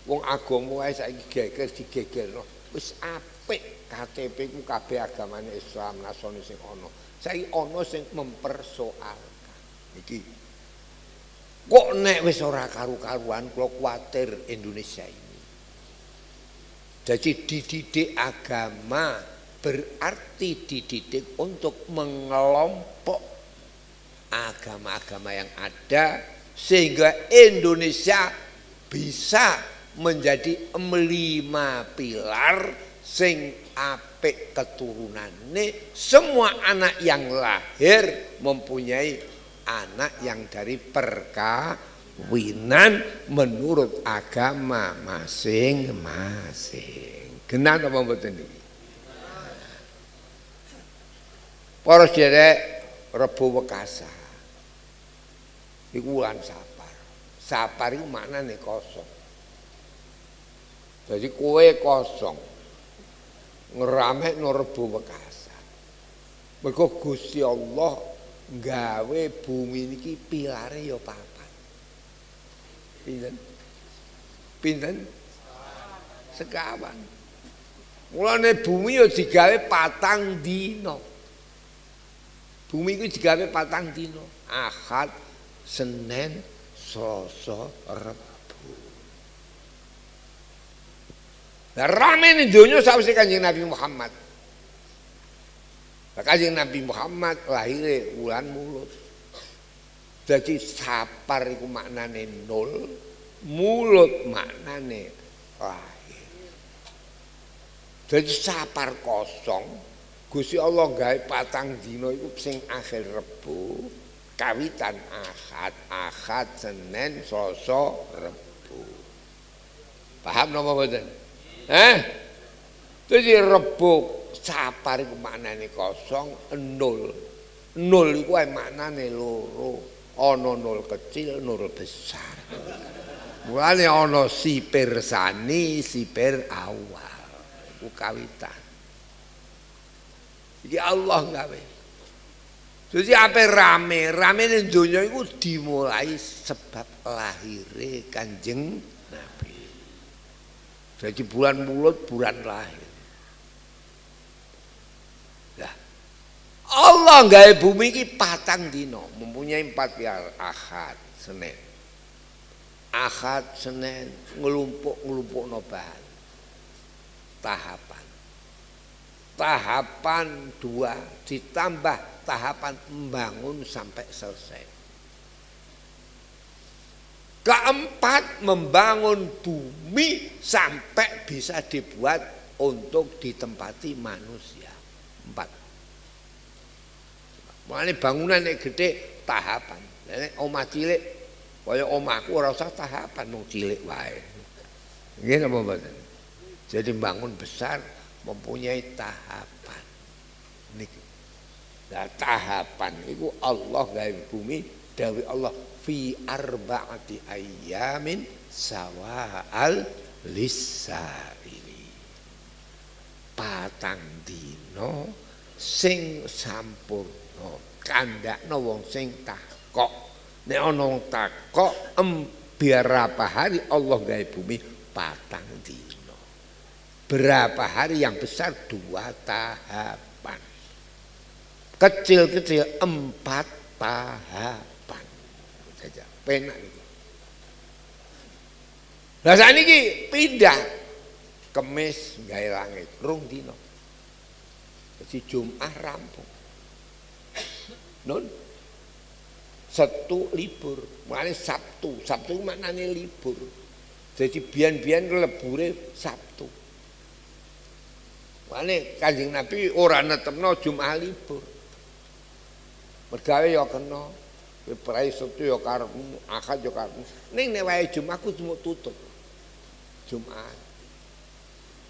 Wong agama wae saiki geger digegerno. Wis apik KTP ku kabeh agamane Islam nasone sing ana. Saiki ana sing mempersoalkan. Iki kok nek wis ora karu-karuan kula kuwatir Indonesia ini. Jadi dididik agama berarti dididik untuk mengelompok agama-agama yang ada sehingga Indonesia bisa menjadi 5 pilar sing apik keturunane. Semua anak yang lahir mempunyai anak yang dari perkawinan menurut agama masing-masing. Genah apa mboten iki? Para sedherek Rebu Wekasa iku wulan Sapar. Sapar iku maknane kosong. Jadi kowe kosong ngeramekno Rebu Wekasa. Mergo Gusti Allah gawe bumi niki pilare ya 4. Pinten? Sekawan. Mulane bumi ya digawe 4 dina. Bumi itu digawe 4 dina. Ahad, Senin, Selasa, Rebu. Lah rame ning donya sawise Kanjeng Nabi Muhammad. Kanjeng Nabi Muhammad lahir wulan Mulud. Jadi Sapar iku maknane 0, Mulud maknane lahir. Jadi Sapar kosong. Gusti Allah gawe 4 dina iku sing akhir Rebu, kawitan Ahad, Senin, Selasa, Rebu. Paham napa mboten? Dadi Rebu Sapar iku maknane kosong, 0. 0 iku ae maknane loro. Ana 0 kecil, 0 besar. Mulane ana sipir sani, sipir awal. Iku kawitan. Iki Allah gawe. Jadi apa rame ning donya iku dimulai sebab lahire Kanjeng Nabi. Jadi bulan Mulud bulan lahir. Lah Allah gawe bumi iki 4 dina, mempunyai 4 pilar Ahad, Senin. Ahad, Senin nglumpuk-nglumpukno bahan. Tahapan. tahapan 2 ditambah tahapan membangun sampai selesai. Keempat, membangun bumi sampai bisa dibuat untuk ditempati manusia. 4. Mulane bangunan nek gede tahapan. Nek omah cilik kaya omahku ora usah tahapan, mung cilik wae. Nggih napa mboten? Jadi bangun besar mempunyai tahapan. Niki. Nah, tahapan itu Allah gawe bumi dawuh Allah fi arba'ati ayyamin sawa'al lis-sa'ili. Patang dina sing sampurna kandhakno wong sing takok. Nek ana wong takok berapa hari Allah gawe bumi? Patang dina. Berapa hari yang besar? 2 tahapan. Kecil-kecil 4 tahapan. Saja penak iki. Lah saniki pindah Kemis gawe langit rong dina. Jadi Jumat rampung. Nun Setu libur, mulane Sabtu maknane libur. Jadi biyen-biyen lebure Sabtu. Mulane Kanjeng Nabi ora netepno Jumat libur. Mergawe ya kena, prai Sabtu ya karepmu, Ahad ya karepmu. Ning nek wae Jumat ku cuma tutup. Jumat.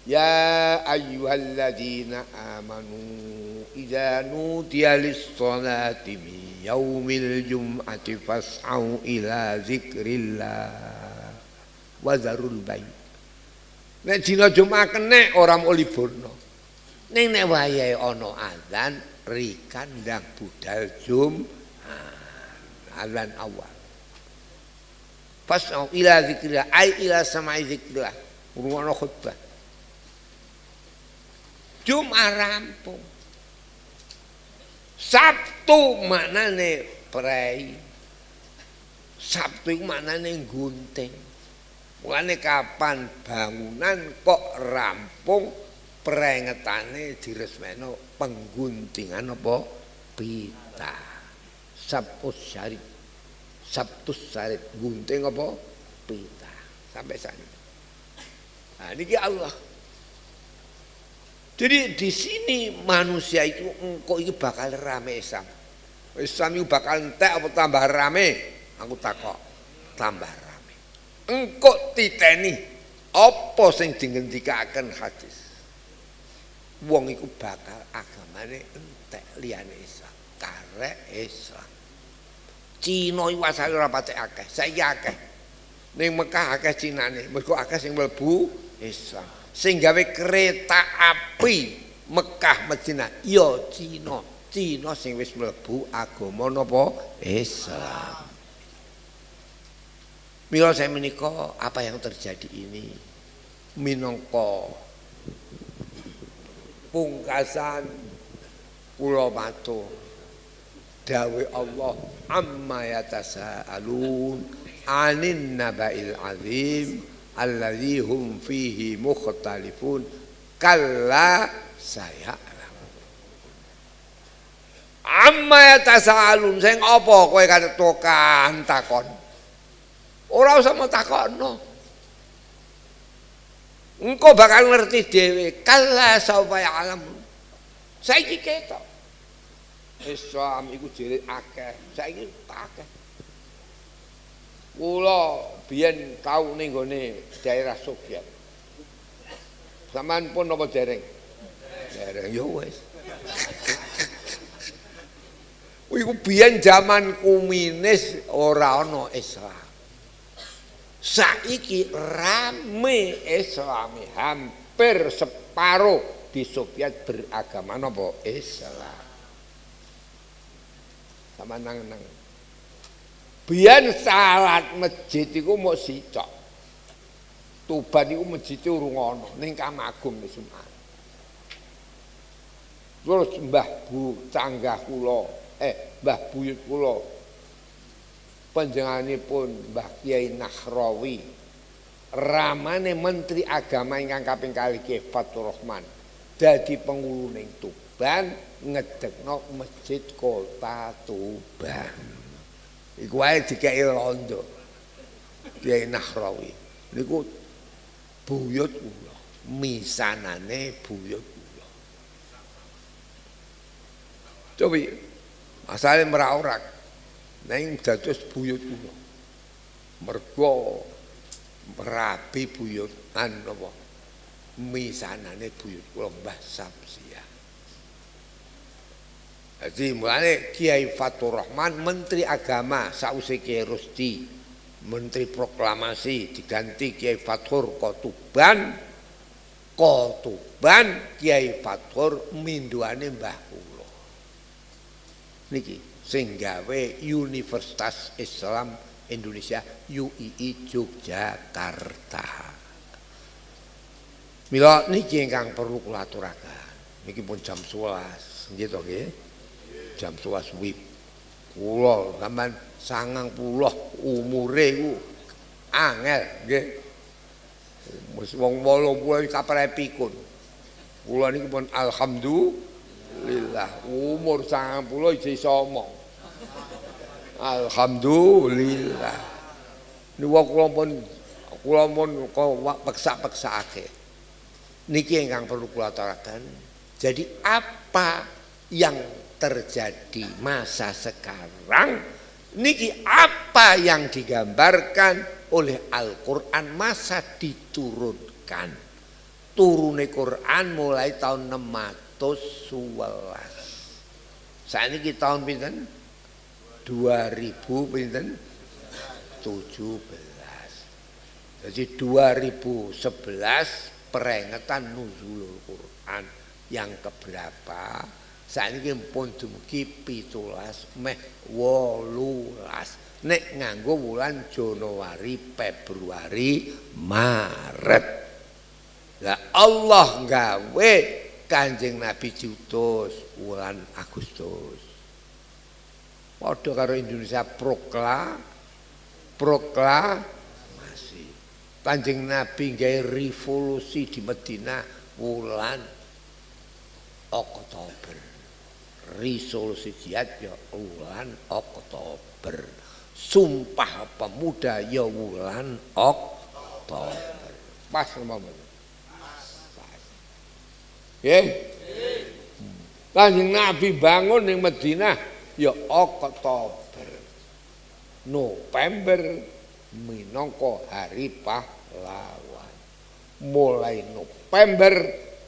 Ya ayyuhalladzina amanu idza nudiya lis-sholati min yaumil jum'ati fas'au ila zikrillah wa zarul bai'. Nek dina Jumat kenek ora mau liburno. Ning nek wayahe ana azan rikan ndang budal azan awal. Fas'au ila zikrillah ai ila sama'i zikrillah. Rumono khutbah. Jumat rampung. Sabtu maknane prei. Sabtu iku maknane gunting. Mulane kapan bangunan kok rampung prengetane diresmeno pengguntingan apa? Pita. Sabtus syarif gunting apa? Pita. Sampai sana. Nah, niki Allah. Jadi di sini manusia itu engkau itu bakal rame Islam. Islam itu bakal entek apa tambah rame? Aku takok tambah rame. Engkau titeni apa sing dingendikaken hadis? Wong iku bakal agamane entek liyane Islam, karek Islam. Cina iku asale ora patek akeh, saiki akeh. Ning Mekah akeh Cinane, mergo akeh sing mlebu Islam. Sing gawe kereta api Mekah Madinah ya Cina sing wis mlebu agama napa Islam. Mila saya menika apa yang terjadi ini minangka pungkasan kula matur dawuh Allah amma yatasaalun anin naba'il azim alladzi hum fihi mukhtalifun kalla saya'lam. Amma yatasaalun sing apa kowe katokan takon. Ora usah takokno. Engko bakal ngerti dhewe kalla sawfa ya'lam. Saiki ketok. Islam iku jere akeh, saiki akeh. Kula biyen tau ning gone daerah Soviet. Saman pun apa dereng? Dereng ya wis. Iku biyen zaman komunis ora ana Islam. Saiki rame Islami, hampir separuh di Soviet beragama napa Islam. Sama nang biyen salat masjid iku mok sicok. Tuban iku masjid urung ana ning Kamagum wis ana. Terus Mbah Bu canggah kula, Mbah buyut kula panjenenganipun Mbah Kiai Nahrawi ramane Menteri Agama ingkang kaping kalih Fatur Rahman dadi pengulu ning Tuban ngedekno masjid kota Tuban. Iku wae dikeki rondo. Kiai Nahrawi niku buyut kula, misanane buyut kula. Cobi asale merak-orak neng dados buyut kula. Mergo merapi buyut napa misanane buyut kula Mbah Samsiah. Jadi mulane Kiai Fathur Rahman Menteri Agama sause Kiai Rusdi Menteri Proklamasi diganti Kiai Fathur Kotuban Kiai Fathur minduane Mbah kula niki sing gawe Universitas Islam Indonesia UII Yogyakarta. Mila niki ingkang perlu kula aturaken. Niki pun jam 11 nggih to nggih. Jam 11 WIB. Kula sampean 90 umure iku angel nggih. Wis wong 80 kaprepikun. Kula niki pun alhamdulillah umur 90 isih iso omong. Alhamdulillah. Niku kula pun peksa-peksake. Niki ingkang perlu kula aturaken. Jadi apa yang terjadi masa sekarang niki apa yang digambarkan oleh Al-Quran masa diturunkan. Turune Quran mulai tahun 611. Saiki tahun pinten? 2000 pinten? 17. Jadi 2011 peringatan nuzulul Quran yang keberapa? Saiki pun dumugi 17 meh 18. Nek nganggo wulan Januari, Februari, Maret. Lah Allah gawe Kanjeng Nabi diutus wulan Agustus. Padha karo Indonesia proklamasi. Kanjeng Nabi gawe revolusi di Madinah wulan Oktober. Resolusi jihad ya wulan Oktober. Sumpah Pemuda ya wulan Oktober. Pas umpama. Pas. Nggih. Kanjeng Nabi bangun ning Madinah ya Oktober. November minangka hari pahlawan. Mulai November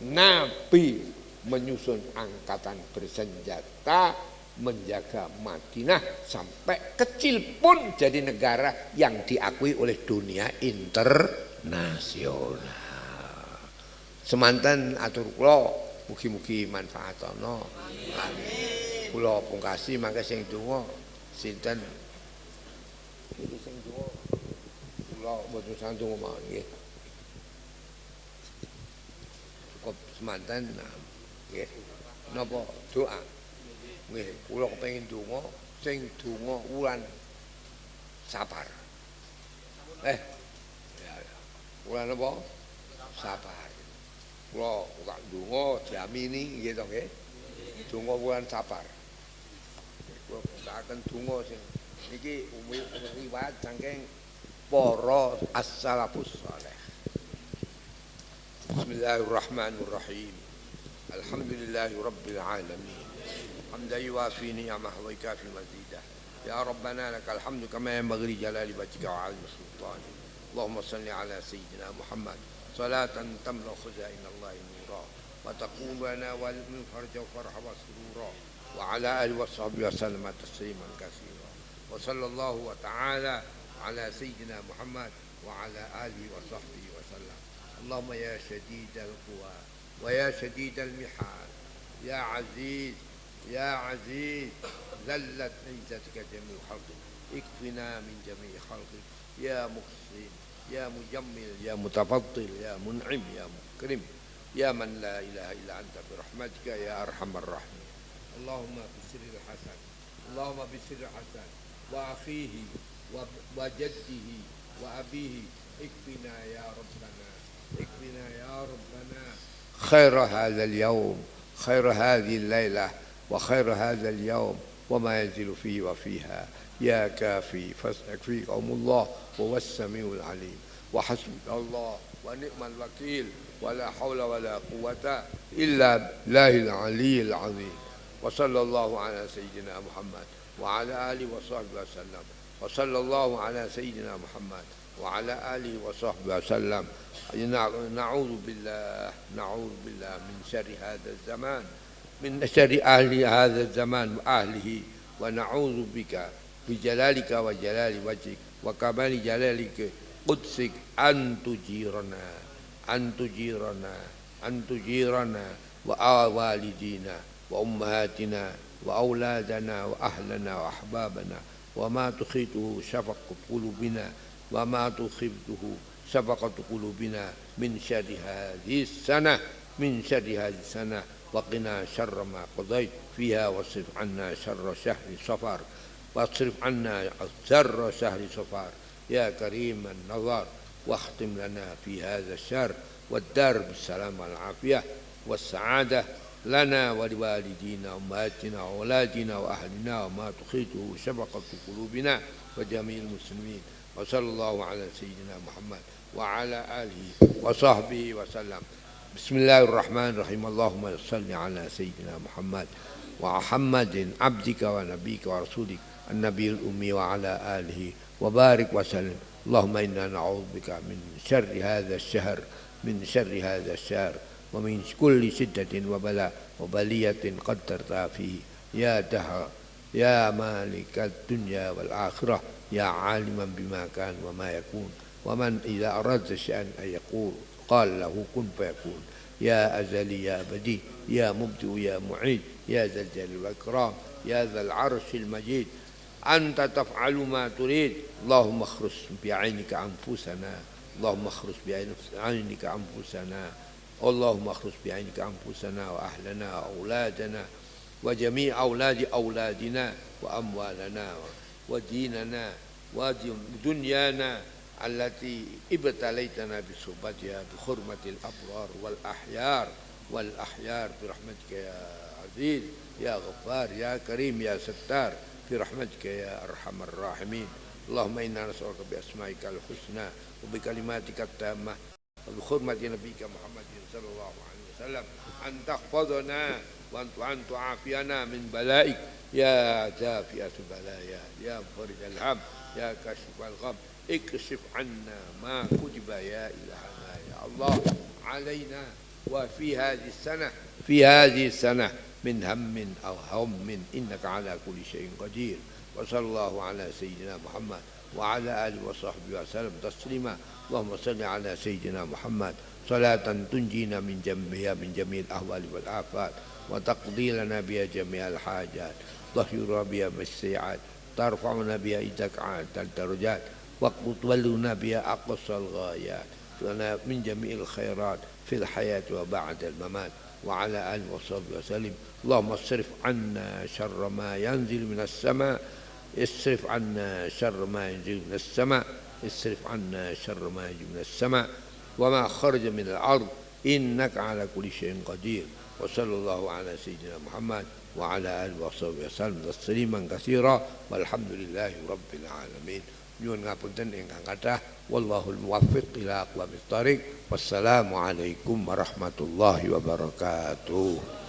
Nabi menyusun angkatan bersenjata menjaga Madinah sampai kecil pun jadi negara yang diakui oleh dunia internasional. Semanten atur kula mugi-mugi manfaatono. Amin. Kula pungkasi mangke sing donga sinten iki sing donga kula mboten sandung mawon nggih. Cukup semanten nggih. Napa doa? Nggih, kula kepengin donga sing donga wulan Sapar. Ya. Wulan apa? Sapar. Kula tak donga diamini nggih to nggih. Donga wulan Sapar. Kula akan donga sing iki riwayat saking para as-salafus saleh. Bismillahirrahmanirrahim. Alhamdulillahi rabbil alamin. Hamdan yuwafi ni'amahu wa yukafi mazidah. Ya Rabbana lakal hamdu kama yanbaghi li jalali wajhika wa 'azimi sultanik. Allahumma salli ala sayyidina Muhammad salatan tamla khuzain Allah nura wa taqum lana wal min farja farha wa surura wa ala alihi wa sahbihi wa sallam tasliman katsira. Wa sallallahu wa ta'ala ala sayyidina Muhammad wa ala alihi wa sahbihi wa sallam. Allahumma ya shadidal quwa ويا شديد المحال يا عزيز ذلت عزتك جميع خلقك اكفنا من جميع خلقك يا محسن يا مجمل يا متفضل يا منعم يا مكرم يا من لا إله إلا أنت برحمتك يا أرحم الراحمين. اللهم بسر الحسن وأخيه وجده وأبيه اكفنا يا ربنا خير هذا اليوم، خير هذه الليلة، وخير هذا اليوم وما ينزل فيه وفيها. يا كافي فسيكفيكم الله وهو السميع العليم. وحسبك الله ونعم الوكيل، ولا حول ولا قوة إلا بالله العلي العظيم. وصلى الله على سيدنا محمد وعلى آله وصحبه وسلم. وصلى الله على سيدنا محمد وعلى آله وصحبه وسلم. نعوذ بالله من شر هذا الزمان، من شر أهل هذا الزمان وأهله، ونعوذ بك بجلالك وجلال وجهك وكمال جلالك قدسك أن تجيرنا ووالدينا وأمهاتنا وأولادنا وأهلنا وأحبابنا، وما تخيته شفقة قلوبنا من شر هذه السنة، وقنا شر ما قضيت فيها، واصرف عنا شر شهر صفر يا كريم النظر. واختم لنا في هذا الشهر والدار بالسلام والعافية والسعادة لنا ولوالدينا وأمهاتنا وأولادنا وأهلنا، وما تخيته شفقة قلوبنا وجميع المسلمين. وصلى الله على سيدنا محمد وعلى آله وصحبه وسلم. بسم الله الرحمن الرحيم. اللهم صل على سيدنا محمد ومحمد عبدك ونبيك ورسولك النبي الأمي وعلى آله وبارك وسلم. اللهم إنا نعوذ بك من شر هذا الشهر ومن كل شدة وبلاء وبلية قدرتها فيه يا دهر يا مالك الدنيا والآخرة، يا عالما بما كان وما يكون، ومن إذا أراد شيئا أن يقول قال له كن فيكون. يا أزلي يا أبدي يا مبدئ يا معيد يا ذا الجلال والإكرام يا ذا العرش المجيد، أنت تفعل ما تريد. اللهم اخرس بعينك أنفسنا، اللهم اخرس بعينك أنفسنا، اللهم اخرس بعينك أنفسنا وأهلنا وأولادنا وجميع أولادنا وأموالنا وديننا ودنيانا التي ابتليتنا بصحبتها بحرمة الأبرار والأحيار برحمتك يا عزيز يا غفار يا كريم يا ستار برحمتك يا أرحم الراحمين. اللهم إنا نسألك بأسمائك الحسنى وبكلماتك التامة وبحرمة نبيك محمد صلى الله عليه وسلم أن تحفظنا وأن تعافينا من بلائك يا دافئة البلايا يا مفرج الهم يا كاشف الغم. اكشف عنا ما كتب يا إلهنا يا الله علينا وفي هذه السنة من هم أو هم، إنك على كل شيء قدير. وصلى الله على سيدنا محمد وعلى آله وصحبه وسلم تسليما. اللهم صل على سيدنا محمد صلاة تنجينا من جميع الأهوال والآفات، وتقضي لنا بها جميع الحاجات، تطهر بها من السيئات، ترفعنا بها إيدك عالى الدرجات، وتبلغنا بها أقصى الغايات من جميع الخيرات في الحياة وبعد الممات. وعلى آله وصحبه وسلم. اللهم اصرف عنا شر ما ينزل من السماء، اصرف عنا شر ما ينزل من السماء، اصرف عنا شر ما ينزل من السماء وما خرج من الأرض، إنك على كل شيء قدير. وصلى الله على سيدنا محمد وعلى آله وصحبه وسلم تسليما كثيرا، والحمد لله رب العالمين. Nyuwun ngapunten ingkang kathah, wallahul muwaffiq ila aqwamit thoriq. Wassalamu alaikum warahmatullahi wabarakatuh.